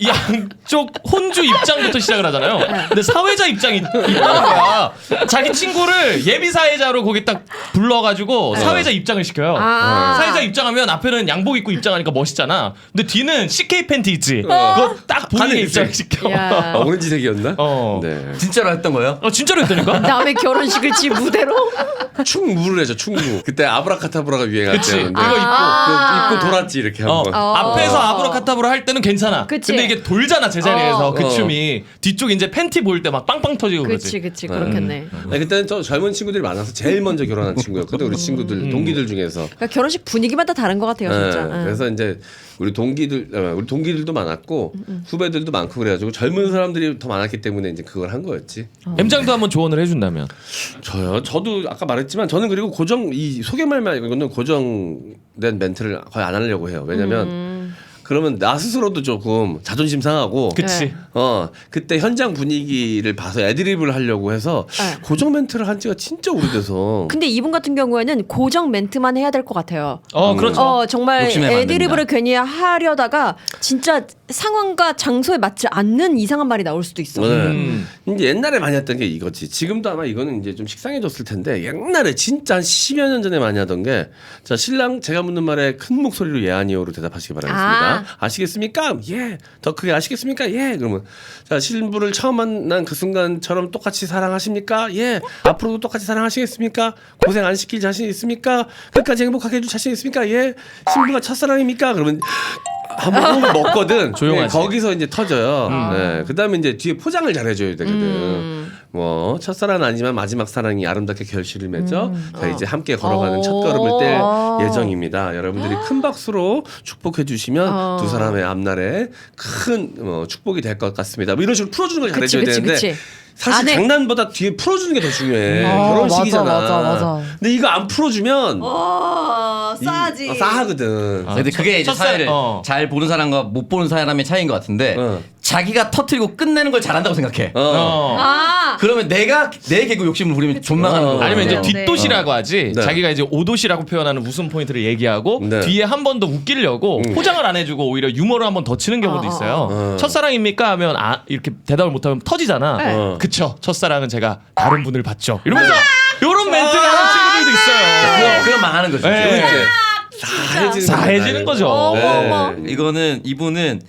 양쪽 혼주 입장부터 시작을 하잖아요. 근데 사회자 입장이 있다는 거야. 자기 친구를 예비 사회자로 거기 딱 불러가지고 사회자 입장을 시켜요. 사회자 입장하면 앞에는 양복 입고 입장하니까 멋있잖아. 근데 뒤는 CK 팬티 있지. 그거 딱 본인의 하늘색. 입장을 시켜. 야. 오렌지색이었나? 네. 진짜로 했던 거예요? 진짜로 했다니까? 남의 결혼식을 지 무대로. 충무를 해줘 충무. 그때 아브라카타브라가 유행할 그치. 때였는데 그거 입고. 입고 돌았지 이렇게 한번. 앞에서 아브라카타브라 할 때는 괜찮아. 그치. 근데 이게 돌잖아 제자리에서 그 어. 춤이 뒤쪽 이제 팬티 보일 때 막 빵빵 터지고 그러지. 그치 그렇겠네. 아니, 그때는 저 젊은 친구들이 많아서 제일 먼저 결혼한 친구였거든. 우리 친구들 동기들 중에서. 그러니까 결혼식 분위기마다 다른 것 같아요 진짜. 네, 그래서 이제 우리 동기들도 많았고 후배들도 많고 그래가지고 젊은 사람들이 더 많았기 때문에 이제 그걸 한 거였지. M장도 한번 조언을 해준다면. 저도 아까 말했지만 저는 그리고 이 소개말만 이거는 고정된 멘트를 거의 안 하려고 해요. 왜냐면 그러면 나 스스로도 조금 자존심 상하고. 그치. 그때 현장 분위기를 봐서 애드립을 하려고 해서 네. 고정 멘트를 한 지가 진짜 오래돼서. 근데 이분 같은 경우에는 고정 멘트만 해야 될 것 같아요. 그렇죠. 정말 욕심내면 안 애드리브를 됩니다. 괜히 하려다가 진짜 상황과 장소에 맞지 않는 이상한 말이 나올 수도 있어. 이제 옛날에 많이 했던 게 이거지. 지금도 아마 이거는 이제 좀 식상해졌을 텐데 옛날에 진짜 한 10여 년 전에 많이 하던 게 자 신랑 제가 묻는 말에 큰 목소리로 예 아니요로 대답하시기 바라겠습니다. 아시겠습니까? 예. 더 크게 아시겠습니까? 예. 그러면 자 신부를 처음 만난 그 순간처럼 똑같이 사랑하십니까? 예. 앞으로도 똑같이 사랑하시겠습니까? 고생 안 시킬 자신 있습니까? 끝까지 행복하게 해줄 자신 있습니까? 예. 신부가 첫사랑입니까? 그러면 한번 호흡을 먹거든. 조용하지. 네, 거기서 이제 터져요. 네. 그다음에 이제 뒤에 포장을 잘 해줘야 되거든. 뭐 첫사랑은 아니지만 마지막 사랑이 아름답게 결실을 맺어 자 이제 함께 걸어가는 첫 걸음을 뗄 예정입니다. 여러분들이 큰 박수로 축복해 주시면 두 사람의 앞날에 큰 축복이 될 것 같습니다. 뭐 이런 식으로 풀어주는 걸 잘해줘야 되는데. 그치. 사실 안에- 장난보다 뒤에 풀어주는 게 더 중요해. 아, 결혼식이잖아. 맞아. 근데 이거 안 풀어주면 싸지. 싸하거든. 근데 그게 이제 사회를 잘 보는 사람과 못 보는 사람의 차이인 것 같은데 자기가 터트리고 끝내는 걸 잘한다고 생각해. 그러면 내가 내 개그 욕심을 부리면 존망하는 거야. 아니면 이제 네. 뒷도시라고 하지. 네. 자기가 이제 오도시라고 표현하는 웃음 포인트를 얘기하고 네. 뒤에 한 번 더 웃기려고 포장을 안 해주고 오히려 유머를 한 번 더 치는 경우도 있어요. 첫사랑입니까? 하면 이렇게 대답을 못하면 터지잖아. 그쵸. 첫사랑은 제가 다른 분을 봤죠. 이러면서 요런 멘트를 하는 친구들도 있어요. 그럼 망하는 거죠. 네. 싸해지는 거죠. 네. 이거는 이분은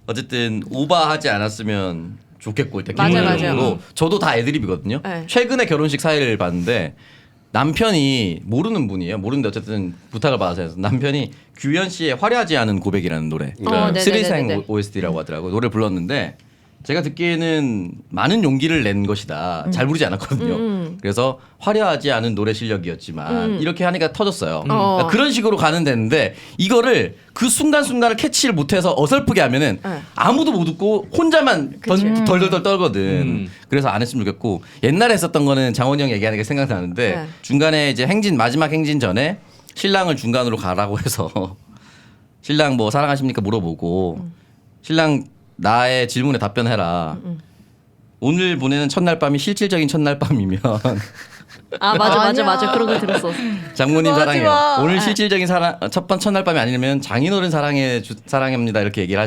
어쨌든 오바하지 않았으면 좋겠고 일단 맞아요, 기본적으로 맞아요. 저도 다 애드립이거든요. 네. 최근에 결혼식 사회를 봤는데 남편이 모르는 분이에요. 모르는데 어쨌든 부탁을 받아서 해서 남편이 규현 씨의 화려하지 않은 고백이라는 노래 네네네네네. 스리생 OST라고 하더라고. 노래 불렀는데 제가 듣기에는 많은 용기를 낸 것이다. 잘 부르지 않았거든요. 그래서 화려하지 않은 노래 실력이었지만 이렇게 하니까 터졌어요. 그러니까 그런 식으로 가는 데인데 이거를 그 순간순간을 캐치를 못해서 어설프게 하면은 아무도 못 듣고 혼자만 덜덜덜 떨거든. 그래서 안 했으면 좋겠고 옛날에 했었던 거는 장원이 형 얘기하는 게 생각나는데 네. 중간에 이제 행진 마지막 행진 전에 신랑을 중간으로 가라고 해서 신랑 뭐 사랑하십니까 물어보고 신랑 나의 질문에 답변해라. 오늘 보내는 첫날 밤이 실질적인 첫날 밤이면 아 맞아 아니야. 그런 거 들었어. 장모님 그거 하지 사랑해요. 마. 오늘 실질적인 사랑 첫날 밤이 아니면 장인어른 사랑합니다 이렇게 얘기를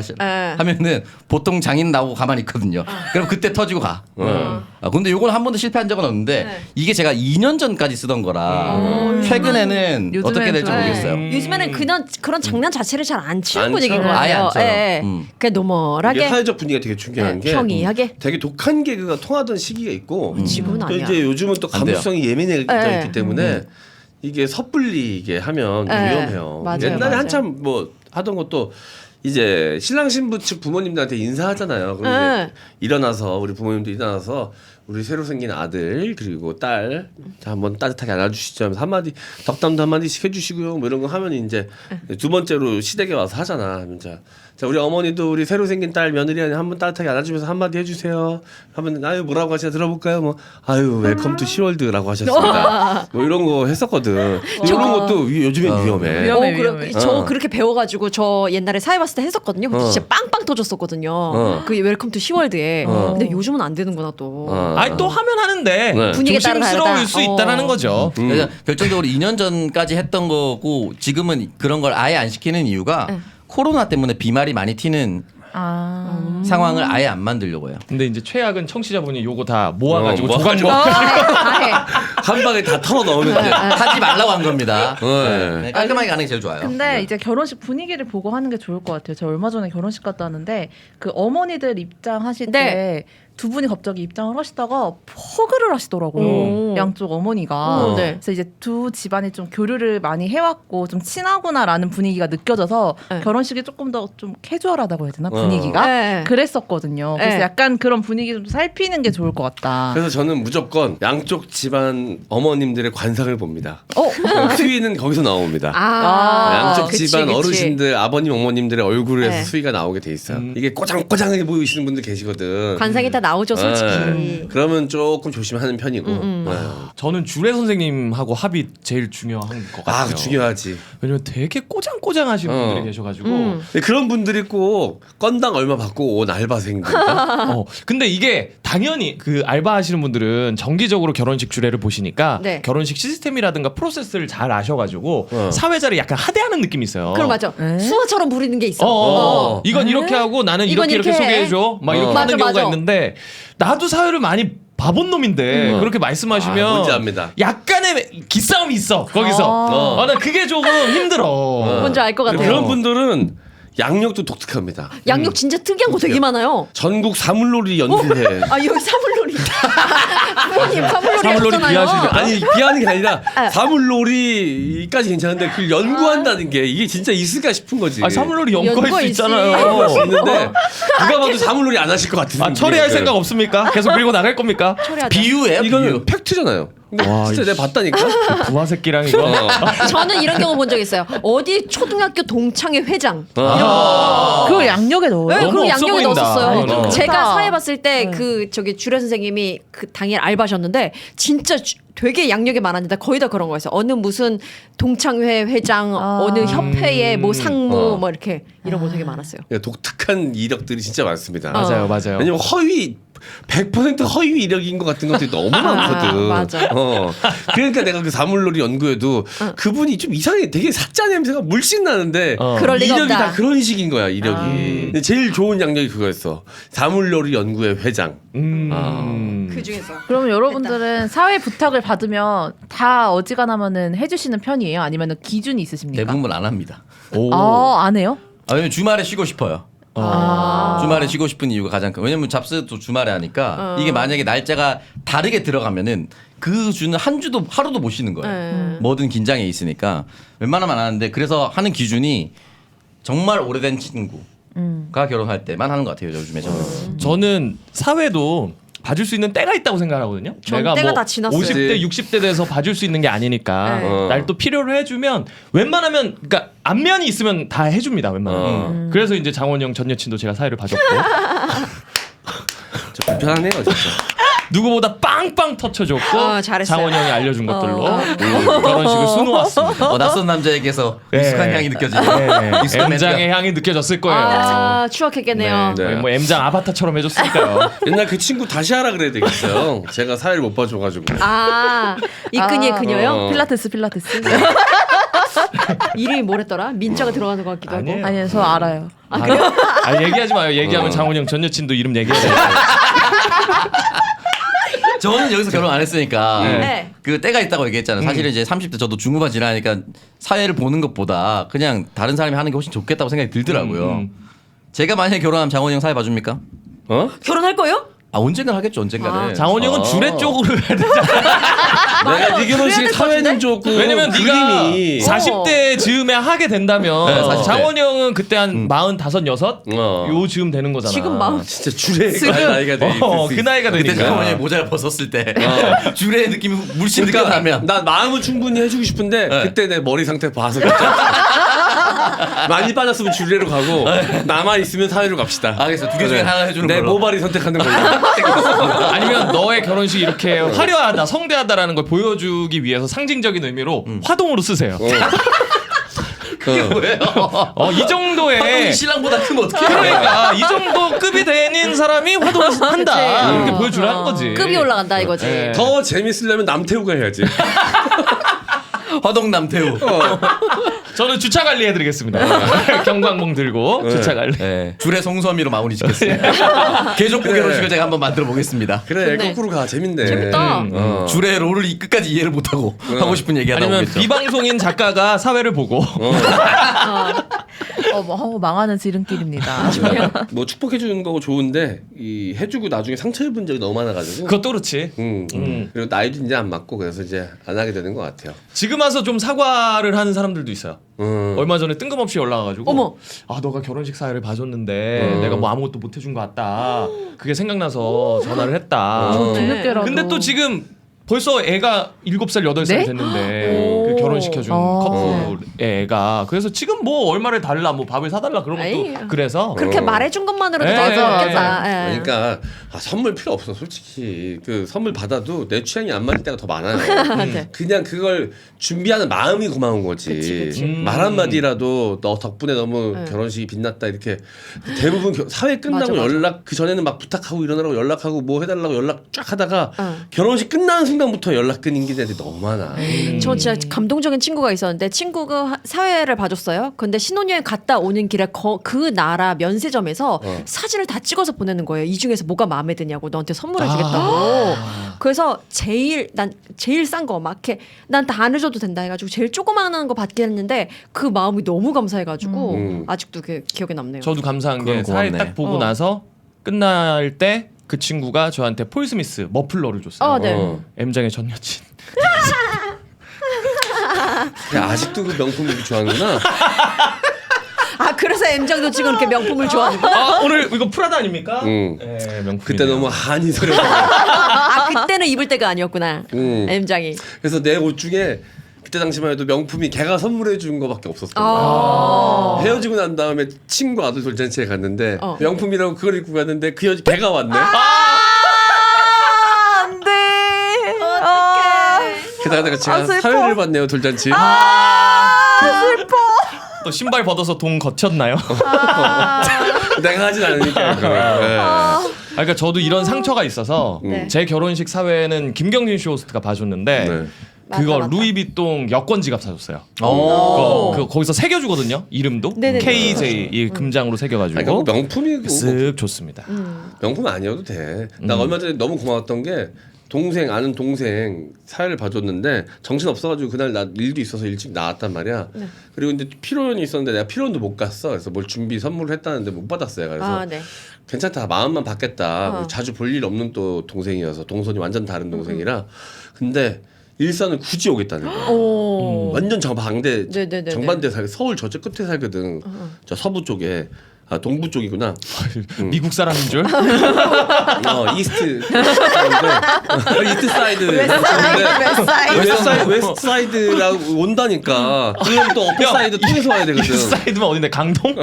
하면은 보통 장인 나오고 가만히 있거든요. 그럼 그때 터지고 가. 근데 요건 한 번도 실패한 적은 없는데 이게 제가 2년 전까지 쓰던 거라 최근에는 요즘엔 어떻게 될지 좀- 모르겠어요. 요즘에는 그런 장난 자체를 잘 안 치는 안 분위기인 것 쳐요. 아예 안 같아요. 쳐요. 예. 그냥 이게 노멀하게 사회적 분위기가 되게 중요한 네, 게 평이하게. 되게 독한 개그가 통하던 시기가 있고 지금은 또 아니야. 이제 요즘은 또 안 돼요. 감수성이 예민해져 네. 있기 때문에 이게 섣불리게 하면 네. 위험해요. 맞아요, 옛날에 맞아요. 한참 뭐 하던 것도 이제 신랑 신부 측 부모님들한테 인사하잖아요. 그럼 네. 이제 일어나서 우리 부모님도 일어나서 우리 새로 생긴 아들 그리고 딸 자, 한번 따뜻하게 안아주시죠 하면서 한마디 덕담도 한마디씩 해주시고요 뭐 이런 거 하면 이제 두 번째로 시댁에 와서 하잖아. 자 우리 어머니도 우리 새로 생긴 딸 며느리 한번 따뜻하게 안아주면서 한마디 해주세요 하면 아유 뭐라고 하시나 들어볼까요? 뭐 아유 웰컴 투 시월드라고 하셨습니다. 뭐 이런 거 했었거든. 이런 것도 요즘엔 위험해. 위험해, 위험해. 저 그렇게 배워가지고 저 옛날에 사회 봤을 때 했었거든요. 근데 진짜 빵빵 터졌었거든요. 그 웰컴 투 시월드에. 근데 요즘은 안 되는구나 또. 아니 또 하면 하는데 네. 분위기에 따라 조심스러울 다르다. 수 있다라는 거죠. 그래서 결정적으로 2년 전까지 했던 거고 지금은 그런 걸 아예 안 시키는 이유가 코로나 때문에 비말이 많이 튀는 상황을 아예 안 만들려고 해요. 근데 이제 최악은 청취자분이 요거 다 모아가지고 모아가지고. 다 해. 한 방에 다 털어 넣으면 돼. 하지 말라고 한 겁니다. 네. 네, 깔끔하게 가는 게 제일 좋아요. 근데 이제 결혼식 분위기를 보고 하는 게 좋을 것 같아요. 저 얼마 전에 결혼식 갔다 왔는데 그 어머니들 입장하실 네. 때 두 분이 갑자기 입장을 하시다가 퍼그를 하시더라고요. 오. 양쪽 어머니가. 네. 그래서 이제 두 집안이 좀 교류를 많이 해왔고 좀 친하구나라는 분위기가 느껴져서 네. 결혼식이 조금 더 좀 캐주얼하다고 해야 되나 분위기가 네. 그랬었거든요. 그래서 네. 약간 그런 분위기 좀 살피는 게 좋을 것 같다. 그래서 저는 무조건 양쪽 집안 어머님들의 관상을 봅니다. 수위는 거기서 나옵니다. 양쪽 그치, 집안 그치. 어르신들, 아버님, 어머님들의 얼굴에서 네. 수위가 나오게 돼 있어요. 이게 꼬장꼬장하게 보이시는 분들 계시거든. 관상이 다 나오죠, 솔직히. 네. 그러면 조금 조심하는 편이고. 네. 저는 주례 선생님하고 합이 제일 중요한 것 같아요. 아, 그 중요하지. 왜냐면 되게 꼬장꼬장하신 분들이 계셔가지고. 근데 그런 분들이 꼭 건당 얼마 받고 온 알바생들. 근데 이게 당연히 그 알바하시는 분들은 정기적으로 결혼식 주례를 보시니까 네. 결혼식 시스템이라든가 프로세스를 잘 아셔가지고 어. 사회자를 약간 하대하는 느낌이 있어요. 그럼 맞아. 수화처럼 부리는 게 있어. 이건 이렇게 하고 나는 이건 이렇게 이렇게 해. 소개해줘. 막 이렇게 맞아, 하는 경우가 맞아. 있는데 나도 사회를 많이 봐본 놈인데 그렇게 말씀하시면 아, 뭔지 압니다. 약간의 기싸움이 있어 거기서. 나 그게 조금 힘들어. 뭔지 알 것 같아요. 그런 분들은 양력도 독특합니다. 양력 진짜 특이한 거 되게 많아요. 전국 사물놀이 연구회. 아 여기 사물놀이. 부모님 사물놀이 사물놀이 하셨잖아요. 비하시니까. 아니 비하는 게 아니라 사물놀이까지 괜찮은데 그걸 연구한다는 게 이게 진짜 있을까 싶은 거지. 아, 사물놀이 연구가 연구할 수 있지. 있잖아요. 있는데 누가 봐도 사물놀이 안 하실 것 같은. 아, 처리할 생각 없습니까? 계속 밀고 나갈 겁니까? 처리하자. 비유예요. 이거는 비유. 팩트잖아요. 근데 와, 진짜 이씨. 내가 봤다니까. 부하 새끼랑 이거. 저는 이런 경우 본 적 있어요. 어디 초등학교 동창회 회장. 그걸 양력에 넣어요. 네, 너무 그리고 없어 양력에 보인다. 넣었어요. 너무 제가 좋다. 사회 봤을 때 그 저기 주례 선생님이 그 당일 알바셨는데 진짜 되게 양력이 많았는데 거의 다 그런 거였어요. 어느 무슨 동창회 회장, 어느 협회의 뭐 상무 뭐 이렇게 이런 거 되게 많았어요. 독특한 이력들이 진짜 많습니다. 맞아요, 맞아요. 왜냐면 허위 100% 허위 이력인 것 같은 것들이 너무 많거든. 맞아. 그러니까 내가 그 사물놀이 연구에도 그분이 좀 이상해. 되게 사짜 냄새가 물씬 나는데 그럴 리가 이력이 없다. 다 그런 식인 거야. 이력이. 근데 제일 좋은 양력이 그거였어. 사물놀이 연구회 회장. 그 중에서. 그러면 여러분들은 사회 부탁을 받으면 다 어지간하면은 해주시는 편이에요? 아니면 기준이 있으십니까? 대부분 안 합니다. 오. 안 해요? 왜냐면 주말에 쉬고 싶어요. 주말에 쉬고 싶은 이유가 가장 큰. 왜냐면 잡스도 주말에 하니까 이게 만약에 날짜가 다르게 들어가면은 그 주는 한 주도 하루도 못 쉬는 거예요. 뭐든 긴장해 있으니까 웬만하면 안 하는데 그래서 하는 기준이 정말 오래된 친구가 결혼할 때만 하는 것 같아요. 요즘에 저는 사회도 봐줄 수 있는 때가 있다고 생각하거든요. 전 내가 때가 뭐 다 지났어요. 50대, 60대 돼서 봐줄 수 있는 게 아니니까 네. 날 또 필요로 해주면 웬만하면 그러니까 안면이 있으면 다 해줍니다. 웬만하면. 그래서 이제 장원영 전 여친도 제가 사회를 봐줬고 저 불편하네요 진짜. 누구보다 빵빵 터쳐줬고 잘했어요. 장원영이 알려준 것들로 결혼식을 수놓았습니다. 낯선 남자에게서 네. 익숙한 향이 느껴지는 네. 익숙한 M장의 멘트가. 향이 느껴졌을 거예요. 아, 추억했겠네요. 네. 뭐 M장 아바타처럼 해줬으니까요. 옛날 그 친구 다시 하라 그래야 되겠어요. 제가 사회를 못 봐줘가지고. 아, 이끈이의 그녀요? 필라테스. 이름이 뭐랬더라? 민자가 들어가는 것 같기도 하고. 아니에요. 아니요, 저 알아요. 아, 얘기하지 마요. 얘기하면 장원영 전 여친도 이름 얘기해요. 저는 여기서 결혼 안 했으니까 네. 그 때가 있다고 얘기했잖아요. 사실은 이제 30대 저도 중후반 지나니까 사회를 보는 것보다 그냥 다른 사람이 하는 게 훨씬 좋겠다고 생각이 들더라고요. 제가 만약에 결혼하면 장원영 사회 봐줍니까? 결혼할 거예요? 아 언젠간 하겠죠. 언젠가는. 장원영은 주례 쪽으로 해야 되잖아. 내가 네 결혼식 사회는 좋고 왜냐면 네가 그림이 40대 즈음에 하게 된다면 네, 40대. 장원영은 그때 한 45, 6? 어. 요 즈음 되는 거잖아. 지금 마음. 진짜 주례가 나이가 돼. 그 나이가 그때 되니까. 장원영이 모자를 벗었을 때 주례의 느낌이 물씬 느껴나면 난 마음은 충분히 해주고 싶은데 그때 내 머리 상태 봐서 많이 빠졌으면 주례로 가고 남아 있으면 사회로 갑시다. 알겠어. 두 개 중에 하나 해주는 내 걸로. 모발이 선택하는 걸로. 아니면 너의 결혼식이 이렇게 화려하다, 성대하다라는 걸 보여주기 위해서 상징적인 의미로 화동으로 쓰세요. 왜요? 이 정도의 신랑보다 크면 어떡해? 그러니까 이 정도 급이 되는 사람이 화동을 한다 이렇게 보여주라는 거지. 급이 올라간다 이거지. 네. 더 재밌으려면 남태우가 해야지. 화동 남태우. 저는 주차 관리 해드리겠습니다. 경광봉 들고 주차 관리. 네. 주례 송소미로 마무리 짓겠습니다. 개족고 그래. 결혼식을 제가 한번 만들어 보겠습니다. 그래 좋네. 거꾸로 가 재밌네. 재밌다. 주례 롤을 끝까지 이해를 못하고 하고 싶은 얘기하다 아니면 오겠죠. 비방송인 작가가 사회를 보고 망하는 지름길입니다. 뭐 축복해 주는 거고 좋은데 이 해주고 나중에 상처 입은 적이 너무 많아가지고. 그것도 그렇지. 그리고 나이도 이제 안 맞고 그래서 이제 안 하게 되는 것 같아요. 지금 와서 좀 사과를 하는 사람들도 있어요. 얼마 전에 뜬금없이 연락 와가지고 어머. 아 너가 결혼식 사회를 봐줬는데 내가 뭐 아무것도 못 해준 것 같다. 그게 생각나서 전화를 했다. 뒤늦게라도. 근데 또 지금 벌써 애가 7살, 8살 네? 됐는데 그 결혼시켜준 커플의 애가 그래서 지금 뭐 얼마를 달라 뭐 밥을 사달라 그런 아이. 것도 그래서 그렇게 말해준 것만으로도 네, 더 네, 좋겠다. 예. 그러니까 선물 필요 없어 솔직히. 그 선물 받아도 내 취향이 안 맞을 때가 더 많아요. 네. 그냥 그걸 준비하는 마음이 고마운 거지. 그치. 말 한마디라도 너 덕분에 너무 결혼식이 빛났다 이렇게. 대부분 사회 끝나고 맞아, 맞아. 연락 그 전에는 막 부탁하고 이러느라고 연락하고 뭐 해달라고 연락 쫙 하다가 어. 결혼식 끝나는 순간부터 연락 끊긴 게 애들이 너무 많아. 저 진짜 감동적인 친구가 있었는데 친구가 사회를 봐줬어요. 근데 신혼여행 갔다 오는 길에 그 나라 면세점에서 사진을 다 찍어서 보내는 거예요. 이 중에서 뭐가 마음에 드냐고 너한테 선물해 주겠다고. 그래서 난 제일 싼 거 막 이렇게 난 다 안 해줘도 된다 해가지고 제일 조그마한 거 받게 했는데 그 마음이 너무 감사해가지고 아직도 기억에 남네요. 저도 감사한 게 그건 사회 고맙네. 딱 보고 나서 끝날 때 그 친구가 저한테 폴 스미스 머플러를 줬어요. 네. M장의 전 여친. 야, 아직도 그 명품 얘기 좋아하는구나. 아 그래서 M장도 지금 이렇게 명품을 좋아하는 거야? 아 오늘 이거 프라다 아닙니까? 응. 네, 명품. 그때 너무 한이 들어. 아 그때는 입을 때가 아니었구나. M장이. 그래서 내 옷 중에 그때 당시만 해도 명품이 걔가 선물해 준 거밖에 없었던 거야. 헤어지고 난 다음에 친구 아들 돌잔치에 갔는데 명품이라고 그걸 입고 갔는데 걔가 왔네. 안돼. 게다가 내가 제가 슬퍼. 사회를 봤네요 돌잔치. 슬퍼. 또 신발 벗어서 돈 거쳤나요? 내가 하진 않으니까. 그러니까 저도 이런 상처가 있어서 네. 제 결혼식 사회는 김경진 쇼호스트가 봐줬는데 네. 그거 맞다. 루이비통 여권 지갑 사줬어요. 거기서 새겨주거든요. 이름도 네네네. KJ 이 금장으로 새겨가지고 아니, 그거 명품이고 쓱 좋습니다. 명품 아니어도 돼. 나 얼마 전에 너무 고마웠던 게 동생 아는 동생 사회를 봐줬는데 정신 없어가지고 그날 나 일도 있어서 일찍 나왔단 말이야. 네. 그리고 근데 피로연이 있었는데 내가 피로연도 못 갔어. 그래서 뭘 준비 선물을 했다는데 못 받았어요. 그래서 아, 네. 괜찮다 마음만 받겠다. 자주 볼 일 없는 또 동생이어서 동선이 완전 다른 동생이라. 근데 일산을 굳이 오겠다는 거야. 오. 완전 정반대 네네네네. 정반대 살 서울 저쪽 끝에 살거든. 저 서부 쪽에. 아 동부 쪽이구나. 미국 사람인 줄? 이스트 사이드인데 이스트 사이드 웨스트 사이드라고 온다니까. 그럼 또 어퍼 사이드 통해서 와야 되거든. 이 사이드면 어딘데? 강동?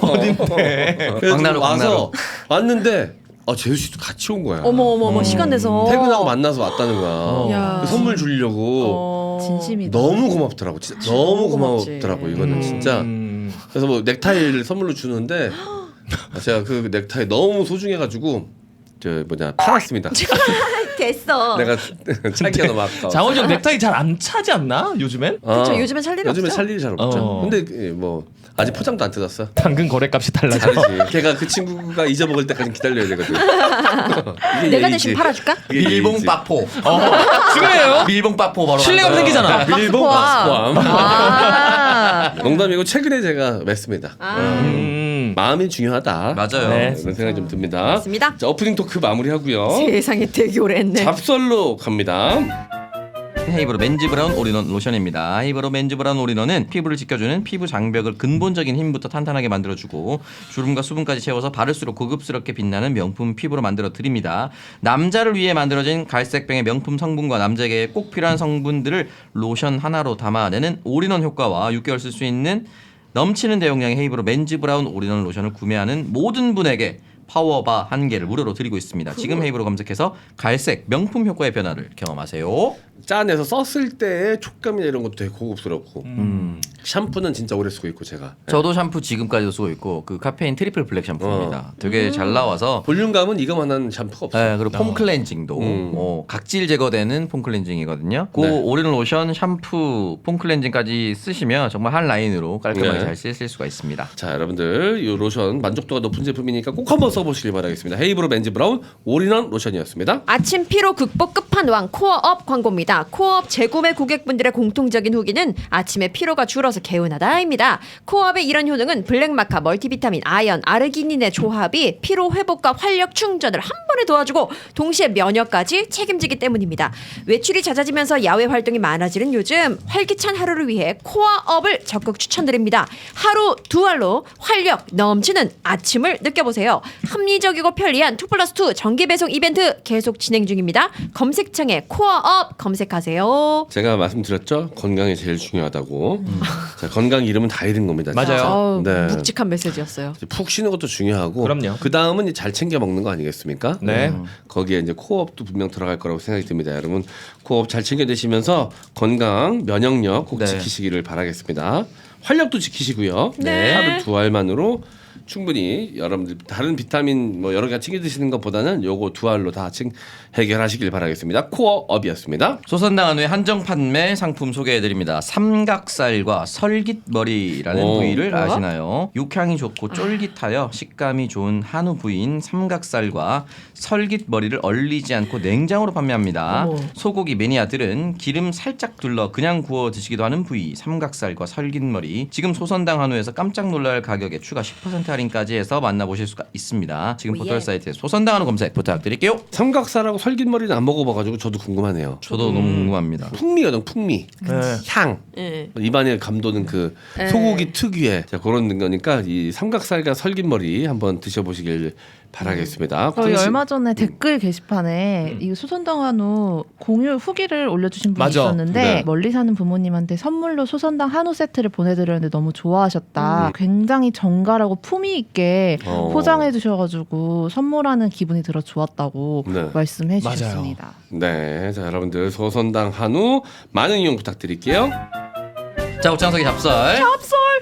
어딘데? 그래서 광나루, 와서 왔는데 재수 씨도 같이 온 거야. 어머 시간 내서 퇴근하고 만나서 왔다는 거야. 야. 선물 주려고 진심이다. 너무 고맙더라고. 진짜 너무 고맙지. 고맙더라고. 이거는 진짜. 그래서 뭐 넥타이를 선물로 주는데 제가 그 넥타이 너무 소중해가지고 팔았습니다. 됐어. 내가 차기가 너무 아까워. 장원이 형 넥타이 잘 안 차지 않나? 요즘엔? 그쵸, 요즘엔 찰 일이 요즘에 없죠. 찰 일이 잘 없죠. 어. 근데 뭐 아직 포장도 안 뜯었어. 당근 거래값이 달라져. 다르지. 걔가 그 친구가 잊어먹을 때까지 기다려야 되거든. 이게 내가 예의지. 대신 팔아줄까? 이게 밀봉 예의지. 빠포. 중요해요. 밀봉 빠포 바로. 신뢰감 가는 거예요. 생기잖아. 밀봉 포함. 박스포함. 아. 농담이고 최근에 제가 맸습니다. 마음이 중요하다. 맞아요. 네. 그런 생각이 좀 듭니다. 맞습니다. 자 오프닝 토크 마무리하고요. 세상에 되게 오래 했네. 잡설로 갑니다. 헤이브로 맨즈 브라운 올인원 로션입니다. 헤이브로 맨즈 브라운 올인원은 피부를 지켜주는 피부 장벽을 근본적인 힘부터 탄탄하게 만들어주고 주름과 수분까지 채워서 바를수록 고급스럽게 빛나는 명품 피부로 만들어 드립니다. 남자를 위해 만들어진 갈색병의 명품 성분과 남자에게 꼭 필요한 성분들을 로션 하나로 담아내는 올인원 효과와 6개월 쓸 수 있는 넘치는 대용량의 헤이브로 맨즈 브라운 올인원 로션을 구매하는 모든 분에게 파워바 1개를 무료로 드리고 있습니다. 지금 헤이브로 검색해서 갈색 명품 효과의 변화를 경험하세요. 짠해서 썼을 때의 촉감이나 이런 것도 되게 고급스럽고 샴푸는 진짜 오래 쓰고 있고 제가 저도 샴푸 지금까지도 쓰고 있고 그 카페인 트리플 블랙 샴푸입니다. 되게 잘 나와서 볼륨감은 이거만한 샴푸가 없어요. 네, 그리고 폼 클렌징도 각질 제거되는 폼 클렌징이거든요. 그 올인원 로션, 샴푸, 폼 클렌징까지 쓰시면 정말 한 라인으로 깔끔하게 네. 잘 쓰실 수가 있습니다. 자 여러분들 이 로션 만족도가 높은 제품이니까 꼭 한번 써보시길 바라겠습니다. 헤이브로 맨즈 브라운 올인원 로션이었습니다. 아침 피로 극복 끝판왕 코어업 광고입니다. 코어업 재구매 고객분들의 공통적인 후기는 아침에 피로가 줄어서 개운하다입니다. 코어업의 이런 효능은 블랙마카, 멀티비타민, 아연, 아르기닌의 조합이 피로 회복과 활력 충전을 한 번에 도와주고 동시에 면역까지 책임지기 때문입니다. 외출이 잦아지면서 야외 활동이 많아지는 요즘 활기찬 하루를 위해 코어업을 적극 추천드립니다. 하루 두 알로 활력 넘치는 아침을 느껴보세요. 합리적이고 편리한 2+2 정기 배송 이벤트 계속 진행 중입니다. 검색창에 코어업 검색하세요. 제가 말씀드렸죠. 건강이 제일 중요하다고. 자, 건강 이름은 다 잃은 겁니다. 맞아요. 진짜. 어우, 네. 묵직한 메시지였어요. 이제 푹 쉬는 것도 중요하고. 그럼요. 그 다음은 잘 챙겨 먹는 거 아니겠습니까? 네. 거기에 이제 코어업도 분명 들어갈 거라고 생각이 듭니다. 여러분 코어업 잘 챙겨 드시면서 건강, 면역력 꼭 네. 지키시기를 바라겠습니다. 활력도 지키시고요. 네. 하루 두 알만으로 충분히 여러분들 다른 비타민 뭐 여러 개 챙겨 드시는 것보다는 요거 두 알로 다 해결하시길 바라겠습니다. 코어업이었습니다. 소선당 한우의 한정 판매 상품 소개해드립니다. 삼각살과 설깃머리라는 오. 부위를 뭐야? 아시나요? 육향이 좋고 쫄깃하여 식감이 좋은 한우 부위인 삼각살과 설깃머리를 얼리지 않고 냉장으로 판매합니다. 어머. 소고기 매니아들은 기름 살짝 둘러 그냥 구워 드시기도 하는 부위 삼각살과 설깃머리. 지금 소선당 한우에서 깜짝 놀랄 가격에 추가 10% 할인까지 해서 만나보실 수가 있습니다. 지금 오, 포털 예. 사이트에 소선당 한우 검색 부탁드릴게요. 삼각살하고 설깃머리는 안 먹어봐가지고 저도 궁금하네요. 저도 너무 궁금합니다. 풍미거든 풍미, 향. 예. 입안에 감도는 그 네. 소고기 특유의 자, 그런 거니까 이 삼각살과 설깃머리 한번 드셔보시길 바라겠습니다. 저희 혹시- 얼마 전에 댓글 게시판에 이 소선당 한우 공유 후기를 올려주신 분이 맞아. 있었는데 네. 멀리 사는 부모님한테 선물로 소선당 한우 세트를 보내드렸는데 너무 좋아하셨다. 굉장히 정갈하고 품위 있게 포장해 주셔가지고 선물하는 기분이 들어 좋았다고 네. 말씀해 맞아요. 주셨습니다. 네, 자 여러분들 소선당 한우 많은 이용 부탁드릴게요. 자, 옥장석의 잡설.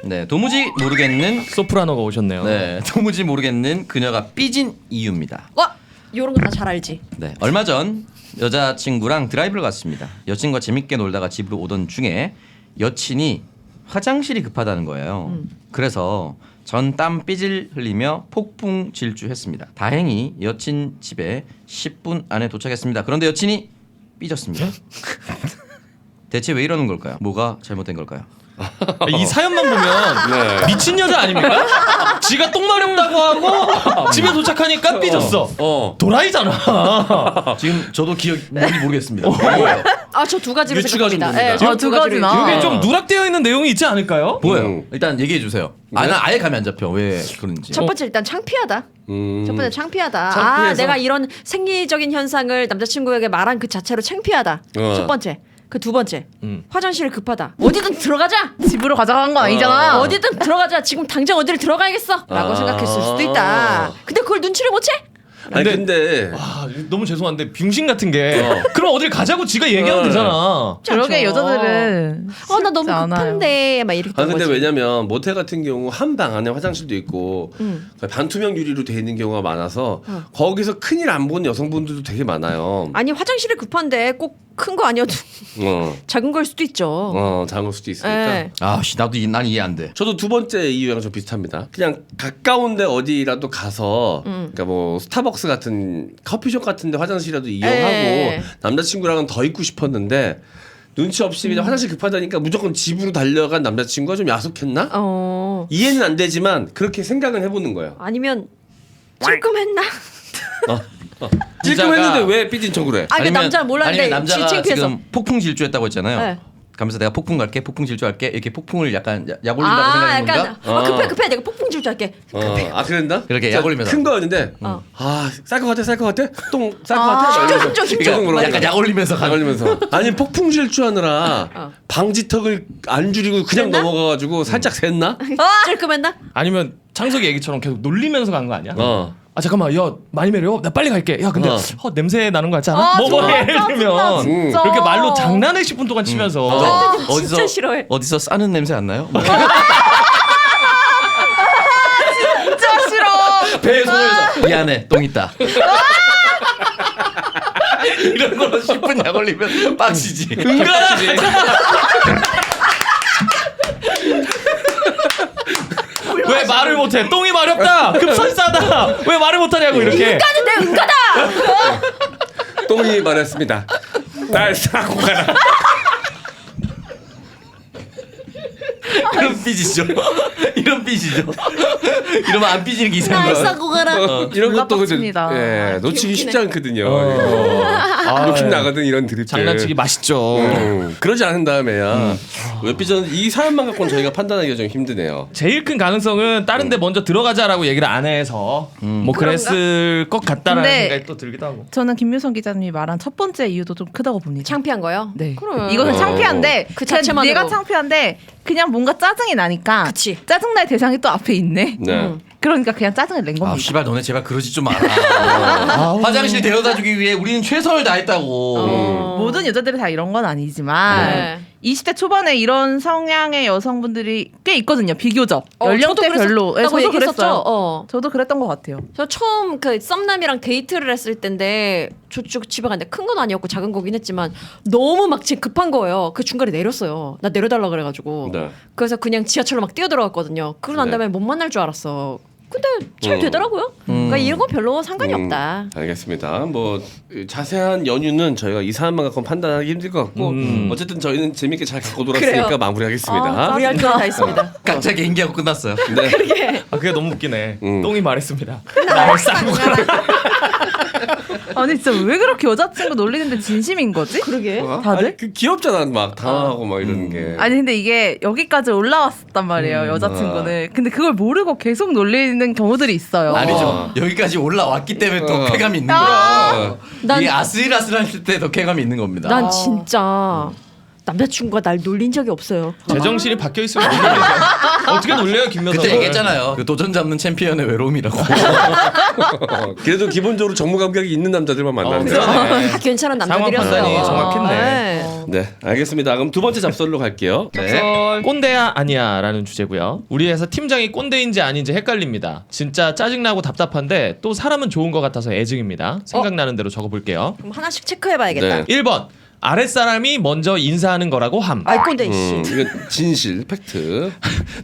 네, 도무지 모르겠는 소프라노가 오셨네요. 네, 도무지 모르겠는 그녀가 삐진 이유입니다. 와, 요런 거 다 잘 알지. 네, 얼마 전 여자친구랑 드라이브를 갔습니다. 여친과 재밌게 놀다가 집으로 오던 중에 여친이 화장실이 급하다는 거예요. 그래서 전 땀 삐질 흘리며 폭풍 질주했습니다. 다행히 여친 집에 10분 안에 도착했습니다. 그런데 여친이 삐졌습니다. 대체 왜 이러는 걸까요? 뭐가 잘못된 걸까요? 이 사연만 보면 미친 여자 아닙니까? 지가 똥 마렵다고 하고 집에 도착하니까 삐졌어. 도라이잖아. 지금 저도 기억이 뭔지 모르겠습니다. 아, 저 두 가지로 유추가 좀 생각합니다. 됩니다. 예, 두 가지나. 이게 좀 누락되어 있는 내용이 있지 않을까요? 뭐예요? 일단 얘기해 주세요. 나 아예 감이 안 잡혀. 왜 그런지. 첫 번째 일단 창피하다. 첫 번째 창피하다. 아, 창피해서? 내가 이런 생리적인 현상을 남자친구에게 말한 그 자체로 창피하다. 첫 번째. 그 두 번째. 화장실 급하다. 어디든 들어가자. 집으로 가져간 건 아니잖아. 어디든 들어가자. 지금 당장 어디를 들어가야겠어. 라고 생각했을 수도 있다. 근데 그걸 눈치를 못 채? 아니 근데 아, 너무 죄송한데 병신 같은 게 그럼 어딜 가자고 지가 얘기하면 되잖아. 그러게 여자들은 나 너무 쉽지 않아요. 급한데 막 이렇게. 아 근데 거지. 왜냐면 모텔 같은 경우 한 방 안에 화장실도 있고 반투명 유리로 돼 있는 경우가 많아서 거기서 큰일 안 보는 여성분들도 되게 많아요. 아니 화장실이 급한데 꼭 큰 거 아니어도 작은 걸 수도 있죠. 작을 수도 있으니까. 예. 난 이해 안 돼. 저도 두 번째 이유랑 좀 비슷합니다. 그냥 가까운데 어디라도 가서 그러니까 뭐 스타벅스 같은 커피숍 같은데 화장실이라도 이용하고 에. 남자친구랑은 더 있고 싶었는데 눈치 없이 그냥 화장실 급하다니까 무조건 집으로 달려간 남자친구가 좀 야속했나? 이해는 안 되지만 그렇게 생각은 해보는 거예요. 아니면 찔끔했나? 찔끔했는데 왜 삐진 척을 해? 아, 그 남자 몰랐는데 아니면 남자가 창피해서. 지금 폭풍 질주했다고 했잖아요. 네. 가면서 내가 폭풍 갈게, 폭풍 질주할게 이렇게 폭풍을 약간 약 올린다고 생각하는 건가? 약간 급해 내가 폭풍 질주할게. 아 그랬나? 그렇게 약 올리면서. 큰 거였는데 쌀 것 같아? 똥 쌀 것 같아? 힘줘, 힘줘. 그러니까 약간 약 올리면서 안 걸리면서 아니 폭풍 질주하느라 방지턱을 안 줄이고 그냥 샜나? 넘어가가지고 살짝 샜나? 찔끔했나? 아니면 창석이 얘기처럼 계속 놀리면서 간 거 아니야? 아 잠깐만 야 많이 매려 나 빨리 갈게 야 근데 냄새 나는 거 같지 않아? 뭐 좋아, 예를 들면 짜증나, 진짜. 이렇게 말로 장난을 10분 동안 치면서 진짜 싫어해. 어디서 싸는 냄새 안 나요? 진짜 싫어. 배에 손을 해서 미안해 똥 있다. 이런 걸로 10분 약 올리면 빡치지. 은가라 왜 말을 못해? 똥이 마렵다. 급설사다. 왜 말을 못하냐고 이렇게. 인간은 내 은가다. 똥이 말했습니다. 날 싸고 가라. 이런 삐지죠. 이런 삐지죠. 이러면 안 삐지는 게 이상한 날 거야. 싸고 가라. 이런 것도 빡칩니다. 놓치기 웃기네. 쉽지 않거든요. 욕심 나거든 이런 드립들. 장난치기 맛있죠. 그러지 않은 다음에야 왜 삐졌는지 이 사연만 갖고는 저희가 판단하기가 좀 힘드네요. 제일 큰 가능성은 다른 데 먼저 들어가자라고 얘기를 안 해서 뭐 그랬을 것 같다라는 근데 생각이 또 들기도 하고. 저는 김유성 기자님이 말한 첫 번째 이유도 좀 크다고 봅니다. 창피한 거요? 네. 그래. 이거는 창피한데 그 그냥 자체만으로. 내가 창피한데 그냥 뭔가 짜증이 나니까 그치. 짜증날 대상이 또 앞에 있네. 네. 그러니까 그냥 짜증을 낸 아, 겁니다. 씨발 너네 제발 그러지 좀 마라. 화장실 데려다주기 위해 우리는 최선을 다했다고. 모든 여자들이 다 이런 건 아니지만 네. 20대 초반에 이런 성향의 여성분들이 꽤 있거든요. 비교적 연령대 별로. 네, 저도 저도 얘기했었죠. 그랬어요. 저도 그랬던 것 같아요. 저 처음 그 썸남이랑 데이트를 했을 때인데 저쪽 집에 갔는데 큰 건 아니었고 작은 거긴 했지만 너무 막 지금 급한 거예요. 그 중간에 내렸어요. 나 내려달라 그래가지고. 네. 그래서 그냥 지하철로 막 뛰어들어갔거든요. 그러고 난 네. 다음에 못 만날 줄 알았어. 근데 잘 되더라고요. 그러니까 이런 건 별로 상관이 없다. 알겠습니다. 뭐 자세한 연유는 저희가 이 사안만 갖고 판단하기 힘들 것 같고 어쨌든 저희는 재밌게 잘 갖고 놀았으니까 그래요. 마무리하겠습니다. 우리 할 거 다 있습니다. 각자 개인기하고 끝났어요. 네. 아 그게 너무 웃기네. 똥이 말했습니다. 날 싸고 가라. 아니 진짜 왜 그렇게 여자친구 놀리는데 진심인 거지? 그러게. 다들? 아니, 그 귀엽잖아 막 당황하고 막 이러는 게. 아니 근데 이게 여기까지 올라왔단 말이에요 여자친구는. 근데 그걸 모르고 계속 놀리는 경우들이 있어요. 아니죠. 여기까지 올라왔기 때문에 더 쾌감이 있는 아. 거야. 난- 이 아슬아슬할 때 더 쾌감이 있는 겁니다. 난 진짜 남자친구가 날 놀린 적이 없어요. 제정신이 바뀌어 있으면 놀리죠. 어떻게 놀려요 김여성? 그때 얘기했잖아요. 그 도전 잡는 챔피언의 외로움이라고. 그래도 기본적으로 정무감각이 있는 남자들만 만나는데. 그러네. 다 괜찮은 상황 남자들이었어요. 판단이 정확했네. 네. 네, 알겠습니다. 그럼 두 번째 잡설로 갈게요. 네. 꼰대야 아니야라는 주제고요. 우리 회사 팀장이 꼰대인지 아닌지 헷갈립니다. 진짜 짜증나고 답답한데 또 사람은 좋은 것 같아서 애증입니다. 생각나는 대로 적어볼게요. 그럼 하나씩 체크해봐야겠다. 네. 1번 아랫사람이 먼저 인사하는 거라고 함. 아이 꼰대 씨. 이건 진실, 팩트.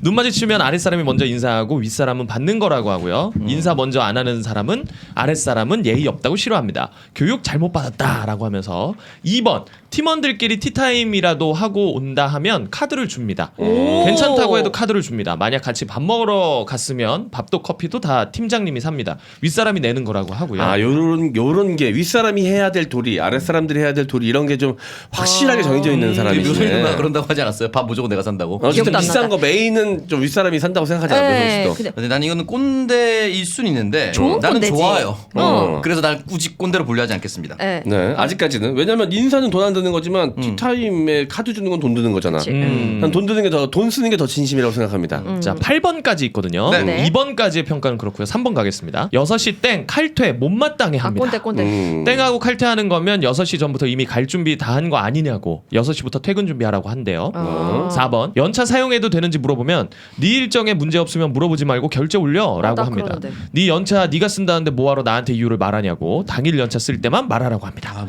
눈 마주치면 아랫사람이 먼저 인사하고 윗사람은 받는 거라고 하고요. 인사 먼저 안 하는 사람은 아랫사람은 예의 없다고 싫어합니다. 교육 잘못 받았다라고 하면서 2번 팀원들끼리 티타임이라도 하고 온다 하면 카드를 줍니다. 괜찮다고 해도 카드를 줍니다. 만약 같이 밥 먹으러 갔으면 밥도 커피도 다 팀장님이 삽니다. 윗사람이 내는 거라고 하고요. 아, 요런 게 윗사람이 해야 될 도리, 아랫사람들이 해야 될 도리 이런 게 좀 확실하게 정해져 있는 묘소리 사람이시네. 누나 그런다고 하지 않았어요? 밥 무조건 내가 산다고. 어쨌든 기억도 안 비싼 나다. 거 메인은 좀 윗사람이 산다고 생각하지 않나요, 혹시도? 근데 근데 난 이거는 꼰대일 순 있는데 좋은 나는 꼰대지. 좋아요. 어. 그래서 난 굳이 꼰대로 분류하지 않겠습니다. 네. 네, 아직까지는. 왜냐면 인사는 돈 안 드는 거지만 티타임에 카드 주는 건 돈 드는 거잖아. 그치. 난 돈 드는 게 돈 쓰는 게 더 진심이라고 생각합니다. 자, 8번까지 있거든요. 네. 네. 2번까지의 평가는 그렇고요. 3번 가겠습니다. 6시 땡 칼퇴 못마땅해 아 합니다. 꼰대. 땡하고 칼퇴하는 거면 6시 전부터 이미 갈 준비 다 한 거 아니냐고 6시부터 퇴근 준비하라고 한대요. 4번 연차 사용해도 되는지 물어보면 네 일정에 문제 없으면 물어보지 말고 결제 올려 라고 딱 합니다. 그러는데. 네 연차 네가 쓴다는데 뭐하러 나한테 이유를 말하냐고 당일 연차 쓸 때만 말하라고 합니다.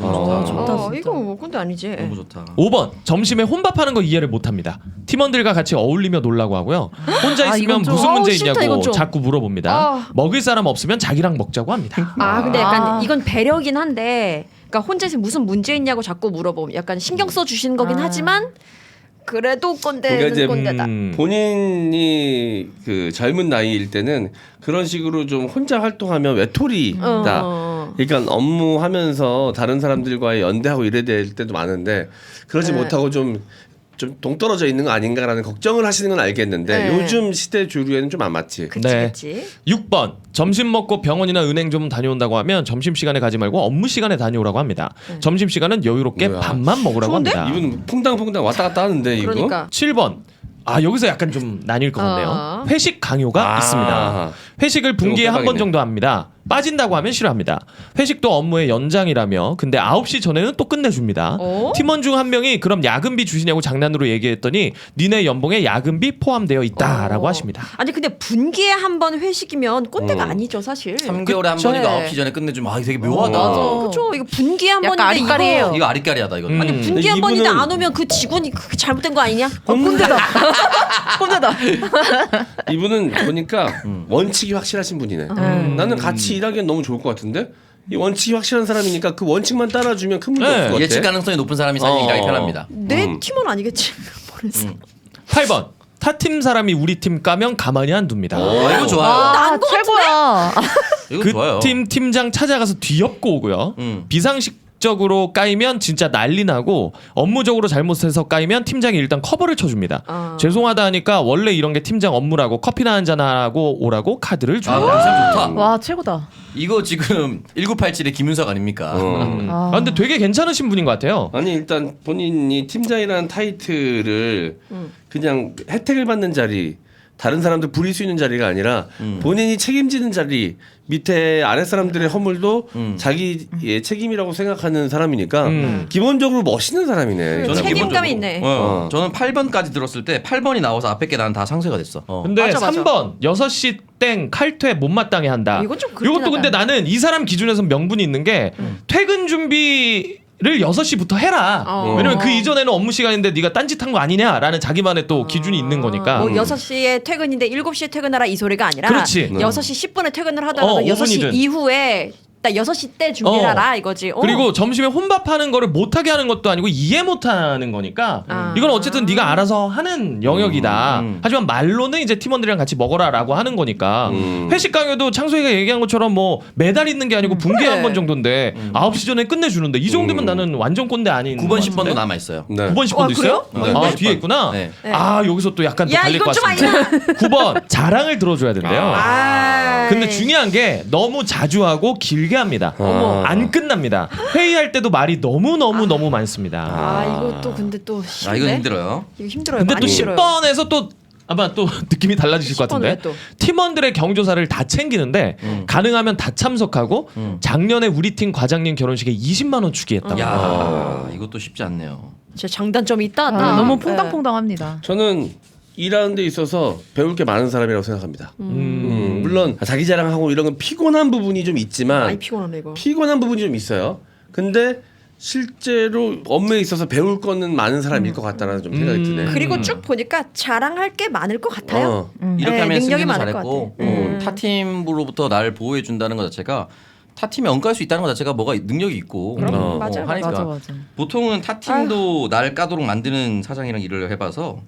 이거 뭐 꼰대 아니지. 너무 좋다. 5번 점심에 혼밥하는 거 이해를 못합니다. 팀원들과 같이 어울리며 놀라고 하고요. 혼자 아, 있으면 이건 좀- 무슨 문제 싫다, 있냐고 이건 좀. 자꾸 물어봅니다. 아. 먹을 사람 없으면 자기랑 먹자고 합니다. 아 근데 약간 아. 이건 배려긴 한데, 그러니까 혼자 있으면 무슨 문제 있냐고 자꾸 물어보면 약간 신경 써 주시는 거긴 하지만 그래도 꼰대는 그러니까 이제 꼰대다. 본인이 그 젊은 나이일 때는 그런 식으로 좀 혼자 활동하면 외톨이다. 그러니까 업무하면서 다른 사람들과의 연대하고 이래야 될 때도 많은데 그러지 네. 못하고 좀 동떨어져 있는 거 아닌가라는 걱정을 하시는 건 알겠는데 네. 요즘 시대 주류에는 좀 안 맞지. 그치 네. 그치. 6번 점심 먹고 병원이나 은행 좀 다녀온다고 하면 점심시간에 가지 말고 업무시간에 다녀오라고 합니다. 점심시간은 여유롭게 뭐야. 밥만 먹으라고 좋은데? 합니다. 이분 퐁당퐁당 왔다 갔다 하는데 이거. 그러니까 7번 여기서 약간 좀 나뉠 것 같네요. 회식 강요가 아. 있습니다. 회식을 분기에 한 번 대박이네. 정도 합니다. 빠진다고 하면 싫어합니다. 회식도 업무의 연장이라며 근데 9시 전에는 또 끝내줍니다. 어? 팀원 중 한 명이 그럼 야근비 주시냐고 장난으로 얘기했더니 니네 연봉에 야근비 포함되어 있다라고 하십니다. 아니 근데 분기에 한 번 회식이면 꼰대가 아니죠 사실. 3개월에 한 그쵸. 번이가 네. 9시 전에 끝내주면 아 이거 되게 묘하다. 그죠. 이거 분기에 한 약간 번인데 아리까리해요. 이거 아리까리하다 이거. 아니 분기에 한 이분은- 번인데 안 오면 그 직원이 그게 잘못된 거 아니냐? 꼰대다. 꼰대다. 이분은 보니까 원칙이 확실하신 분이네. 나는 같이 일하기엔 너무 좋을 것 같은데 이 원칙이 확실한 사람이니까 그 원칙만 따라주면 큰 문제 네. 없을 것 같아. 예측 가능성이 높은 사람이 사실 일하기 편합니다. 내 팀원 아니겠지. 모르겠어. 8번 타팀 사람이 우리 팀 까면 가만히 안 둡니다. 이거 좋아요. 아, 최고야. 이거 좋아요. 그 팀 팀장 찾아가서 뒤엎고 오고요. 비상식적으로 까이면 진짜 난리 나고 업무적으로 잘못해서 까이면 팀장이 일단 커버를 쳐줍니다. 죄송하다 하니까 원래 이런 게 팀장 업무라고 커피나 한잔 하고 오라고 카드를 아, 줍니다. 참 좋다. 와 최고다. 이거 지금 1987의 김윤석 아닙니까? 아, 근데 되게 괜찮으신 분인 것 같아요. 아니 일단 본인이 팀장이라는 타이틀을 그냥 혜택을 받는 자리 다른 사람들 부릴 수 있는 자리가 아니라 본인이 책임지는 자리 밑에 아랫사람들의 허물도 자기의 책임이라고 생각하는 사람이니까 기본적으로 멋있는 사람이네. 저는 책임감이 있네. 저는 8번까지 들었을 때 8번이 나와서 앞에 게 난 다 상쇄가 됐어. 근데 맞아, 맞아. 3번 6시 땡 칼퇴 못마땅해 한다. 이건 좀 그렇긴 이것도 근데 하다. 나는 이 사람 기준에서 명분이 있는 게 퇴근 준비를 6시부터 해라. 왜냐면 그 이전에는 업무 시간인데 네가 딴짓한 거 아니냐라는 자기만의 또 기준이 있는 거니까. 뭐 6시에 퇴근인데 7시에 퇴근하라 이 소리가 아니라 그렇지. 6시 10분에 퇴근을 하더라도 6시 5분이든. 이후에 딱 6시 때 준비하라 이거지. 그리고 점심에 혼밥하는 거를 못하게 하는 것도 아니고 이해 못하는 거니까 이건 어쨌든 네가 알아서 하는 영역이다. 하지만 말로는 이제 팀원들이랑 같이 먹어라라고 하는 거니까 회식 강요도 창소이가 얘기한 것처럼 뭐 매달 있는 게 아니고 분기에 그래. 한 번 정도인데 9시 전에 끝내주는데 이 정도면 나는 완전 꼰대 아닌 9번, 것 10번도 같은데? 남아 있어요. 네. 9번 10번도 있어요? 그래요? 아 네. 뒤에 있구나. 네. 아 여기서 또 약간 또 야 갈릴 것 이건 좀 같습니다. 아니다. 9번 자랑을 들어줘야 된대요. 아. 근데 중요한 게 너무 자주 하고 길게 합니다. 안 끝납니다. 회의할 때도 말이 너무 많습니다. 아 이것도 근데 또 아 이거 힘든데? 힘들어요. 이거 힘들어요. 근데 많이 또 힘들어요. 10번에서 또 아마 또 느낌이 달라지실 것 10번 왜 같은데 또? 팀원들의 경조사를 다 챙기는데 가능하면 다 참석하고 작년에 우리 팀 과장님 결혼식에 20만 원 주기 했다고. 야 이것도 쉽지 않네요. 제 장단점이 있다. 아, 너무 네. 퐁당퐁당합니다. 저는 일하는 데 있어서 배울 게 많은 사람이라고 생각합니다. 물론 자기 자랑하고 이런 건 피곤한 부분이 좀 있지만 많이 피곤하네 이거. 피곤한 부분이 좀 있어요. 근데 실제로 업무에 있어서 배울 거는 많은 사람일 것 같다는 좀 생각이 드네. 그리고 쭉 보니까 자랑할 게 많을 것 같아요. 이렇게 네, 하면 능력이 승진도 많을 것 잘했고 같아. 타 팀으로부터 나를 보호해 준다는 것 자체가 타 팀에 엉갈 수 있다는 것 자체가 뭐가 능력이 있고 그럼, 맞아요. 하니까 맞아. 보통은 타 팀도 나를 까도록 만드는 사장이랑 일을 해봐서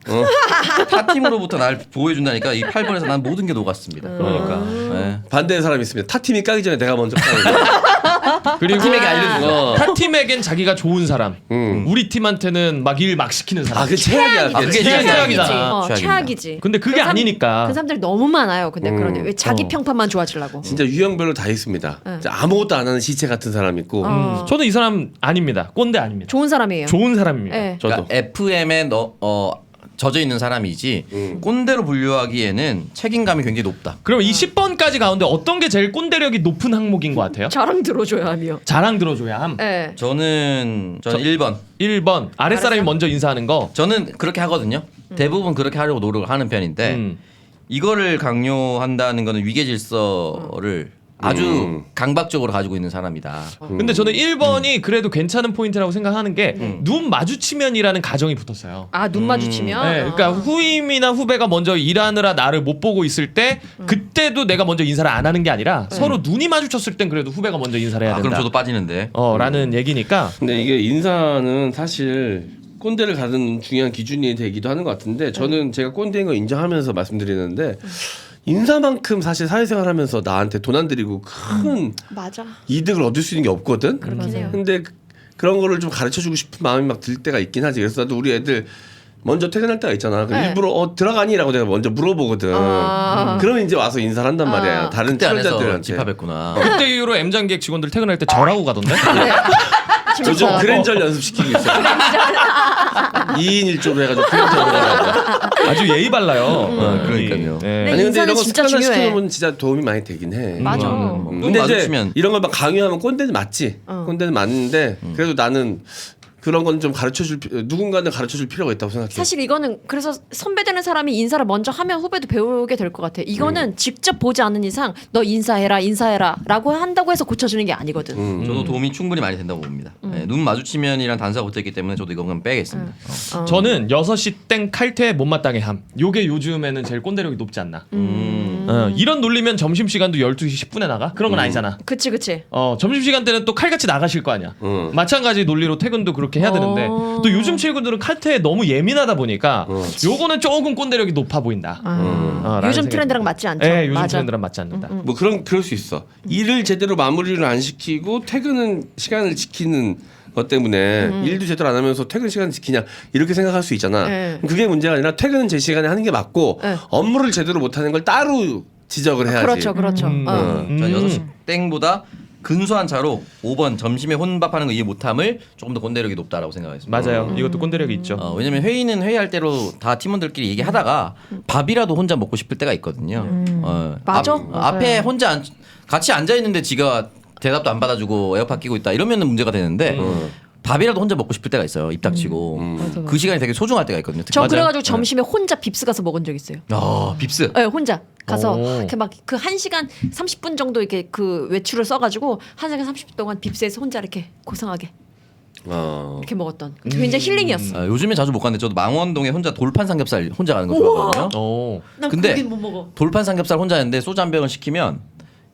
타 팀으로부터 나를 보호해 준다니까 이 8번에서 난 모든 게 녹았습니다. 그러니까 네. 반대의 사람이 있습니다. 타 팀이 까기 전에 내가 먼저 까는 그리고 팀에게 알려주죠. 타 팀에겐 자기가 좋은 사람, 우리 팀한테는 막 일 막 시키는 사람. 그 최악이야. 아, 그게 최악이지. 최악이잖아. 최악이지. 근데 그게 아니니까. 그 사람들이 너무 많아요. 근데 그러네. 왜 자기 평판만 좋아지려고. 진짜 유형별로 다 있습니다. 진짜 아무것도 안 하는 시체 같은 사람 있고. 저는 이 사람 아닙니다. 꼰대 아닙니다. 좋은 사람이에요. 좋은 사람입니다. 네. 저도. 그러니까 FM에 젖어 있는 사람이지 꼰대로 분류하기에는 책임감이 굉장히 높다. 그럼 이 10번까지 가운데 어떤 게 제일 꼰대력이 높은 항목인 것 같아요? 자랑 들어줘야 하며. 자랑 들어줘야 함. 네. 저는 1번. 1번 아랫사람이 먼저 인사하는 거. 저는 그렇게 하거든요. 대부분 그렇게 하려고 노력을 하는 편인데 이거를 강요한다는 거는 위계 질서를 아주 강박적으로 가지고 있는 사람이다. 근데 저는 1번이 그래도 괜찮은 포인트라고 생각하는 게 눈 마주치면이라는 가정이 붙었어요. 아, 눈 마주치면. 네, 그러니까 후임이나 후배가 먼저 일하느라 나를 못 보고 있을 때 그때도 내가 먼저 인사를 안 하는 게 아니라 서로 눈이 마주쳤을 땐 그래도 후배가 먼저 인사를 해야 된다. 그럼 저도 빠지는데. 라는 얘기니까. 근데 이게 인사는 사실 꼰대를 가는 중요한 기준이 되기도 하는 것 같은데 저는 제가 꼰대인 거 인정하면서 말씀드리는데 인사만큼 사실 사회생활 하면서 나한테 돈 안 들이고 큰 맞아. 이득을 얻을 수 있는 게 없거든. 그렇긴 해요. 근데 그런 거를 좀 가르쳐 주고 싶은 마음이 막 들 때가 있긴 하지. 그래서 나도 우리 애들 먼저 퇴근할 때가 있잖아. 그럼 네. 일부러 들어가니라고 내가 먼저 물어보거든. 그러면 이제 와서 인사를 한단 말이야. 다른 그때 안에서 출연자들한테. 집합했구나. 그때 이후로 M장기획 직원들 퇴근할 때 절하고 가던데? 요즘 그랜절 연습시키고 있어. 2인 1조로 해가지고 그랜절을 하라고. 아주 예의 발라요. 그러니까요. 네. 네. 아니 근데 인사는 이런 거 진짜 습관화 중요해. 시켜놓으면 진짜 도움이 많이 되긴 해. 맞아. 눈 근데 이제 마주치면 이런 걸 막 강요하면 꼰대는 맞지. 꼰대는 맞는데 그래도 나는 그런 건 좀 누군가는 가르쳐 줄 필요가 있다고 생각해. 사실 이거는 그래서 선배되는 사람이 인사를 먼저 하면 후배도 배우게 될 것 같아. 이거는 직접 보지 않는 이상 너 인사해라라고 한다고 해서 고쳐주는 게 아니거든. 저도 도움이 충분히 많이 된다고 봅니다. 네, 눈 마주치면이란 단서가 붙어있기 때문에 저도 이거 그냥 빼겠습니다. 저는 6시 땡 칼퇴 못마땅해 함. 요게 요즘에는 제일 꼰대력이 높지 않나. 이런 논리면 점심시간도 12시 10분에 나가? 그런 건 아니잖아. 그치. 점심시간 때는 또 칼같이 나가실 거 아니야. 마찬가지 논리로 퇴근도 그렇게 해야 되는데 또 요즘 친구들은 칼퇴에 너무 예민하다 보니까 요거는 조금 꼰대력이 높아 보인다. 라는 요즘 생각이 트렌드랑 듭니다. 맞지 않죠? 네, 요즘 맞아. 트렌드랑 맞지 않는다. 뭐 그럴 수 있어. 일을 제대로 마무리를 안 시키고 퇴근은 시간을 지키는 것 때문에 일도 제대로 안 하면서 퇴근 시간 지키냐 이렇게 생각할 수 있잖아. 네. 그게 문제가 아니라 퇴근은 제 시간에 하는 게 맞고 네. 업무를 제대로 못하는 걸 따로 지적을 해야지. 그렇죠. 전 6시 땡보다 근소한 차로 5번 점심에 혼밥하는 거 이해 못함을 조금 더 꼰대력이 높다라고 생각했습니다. 맞아요. 이것도 꼰대력이 있죠. 왜냐면 회의는 회의할 대로 다 팀원들끼리 얘기하다가 밥이라도 혼자 먹고 싶을 때가 있거든요. 맞아. 앞에 혼자 같이 앉아 있는데 지가 대답도 안 받아주고 에어팟 끼고 있다 이러면은 문제가 되는데 밥이라도 혼자 먹고 싶을 때가 있어요. 입 닥치고 그 시간이 되게 소중할 때가 있거든요. 저 맞아요. 그래가지고 점심에 혼자 빕스 가서 먹은 적 있어요. 빕스. 네, 혼자 가서 오. 이렇게 막 그 1시간 30분 정도 이렇게 그 외출을 써가지고 1시간 30분 동안 빕스에서 혼자 이렇게 고상하게 이렇게 먹었던 굉장히 힐링이었어. 요즘에 자주 못 가는데 저도 망원동에 혼자 돌판 삼겹살 혼자 가는 거 좋아하거든요. 오. 난 근데 거긴 못 먹어. 돌판 삼겹살 혼자 하는데 소주 한 병을 시키면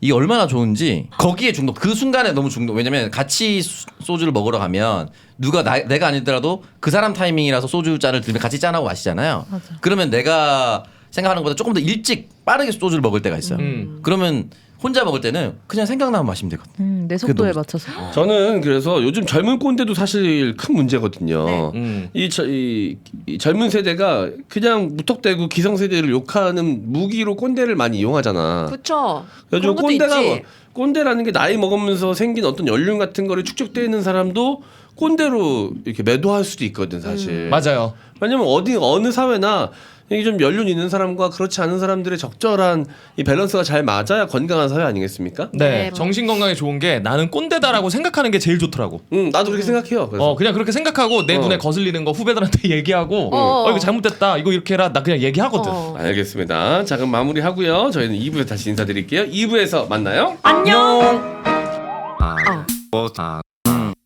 이게 얼마나 좋은지 거기에 중독. 그 순간에 너무 중독. 왜냐면 같이 소주를 먹으러 가면 누가 내가 아니더라도 그 사람 타이밍이라서 소주 잔을 들면 같이 짠하고 마시잖아요. 그러면 내가 생각하는 것보다 조금 더 일찍 빠르게 소주를 먹을 때가 있어요. 그러면 혼자 먹을 때는 그냥 생각나면 마시면 되거든. 내 속도에 너무 맞춰서. 저는 그래서 요즘 젊은 꼰대도 사실 큰 문제거든요. 네. 이 젊은 세대가 그냥 무턱대고 기성세대를 욕하는 무기로 꼰대를 많이 이용하잖아. 그쵸. 그래서 그런 것도 있지. 꼰대라는 게 나이 먹으면서 생긴 어떤 연륜 같은 거를 축적되어 있는 사람도 꼰대로 이렇게 매도할 수도 있거든 사실. 맞아요. 왜냐면 어느 사회나 이게 좀 연륜 있는 사람과 그렇지 않은 사람들의 적절한 이 밸런스가 잘 맞아야 건강한 사회 아니겠습니까? 네, 네, 뭐. 정신 건강에 좋은 게 나는 꼰대다라고 생각하는 게 제일 좋더라고. 나도 그렇게 생각해요. 그래서. 그냥 그렇게 생각하고 내 눈에 거슬리는 거 후배들한테 얘기하고 이거 잘못됐다 이거 이렇게 해라 나 그냥 얘기하거든. 알겠습니다. 자 그럼 마무리하고요. 저희는 2부에 다시 인사드릴게요. 2부에서 만나요. 안녕.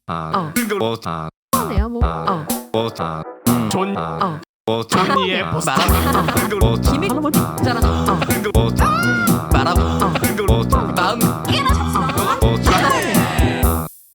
아, 네요 뭐. 존니의 김이 잘한다. 말하고 마음 깨나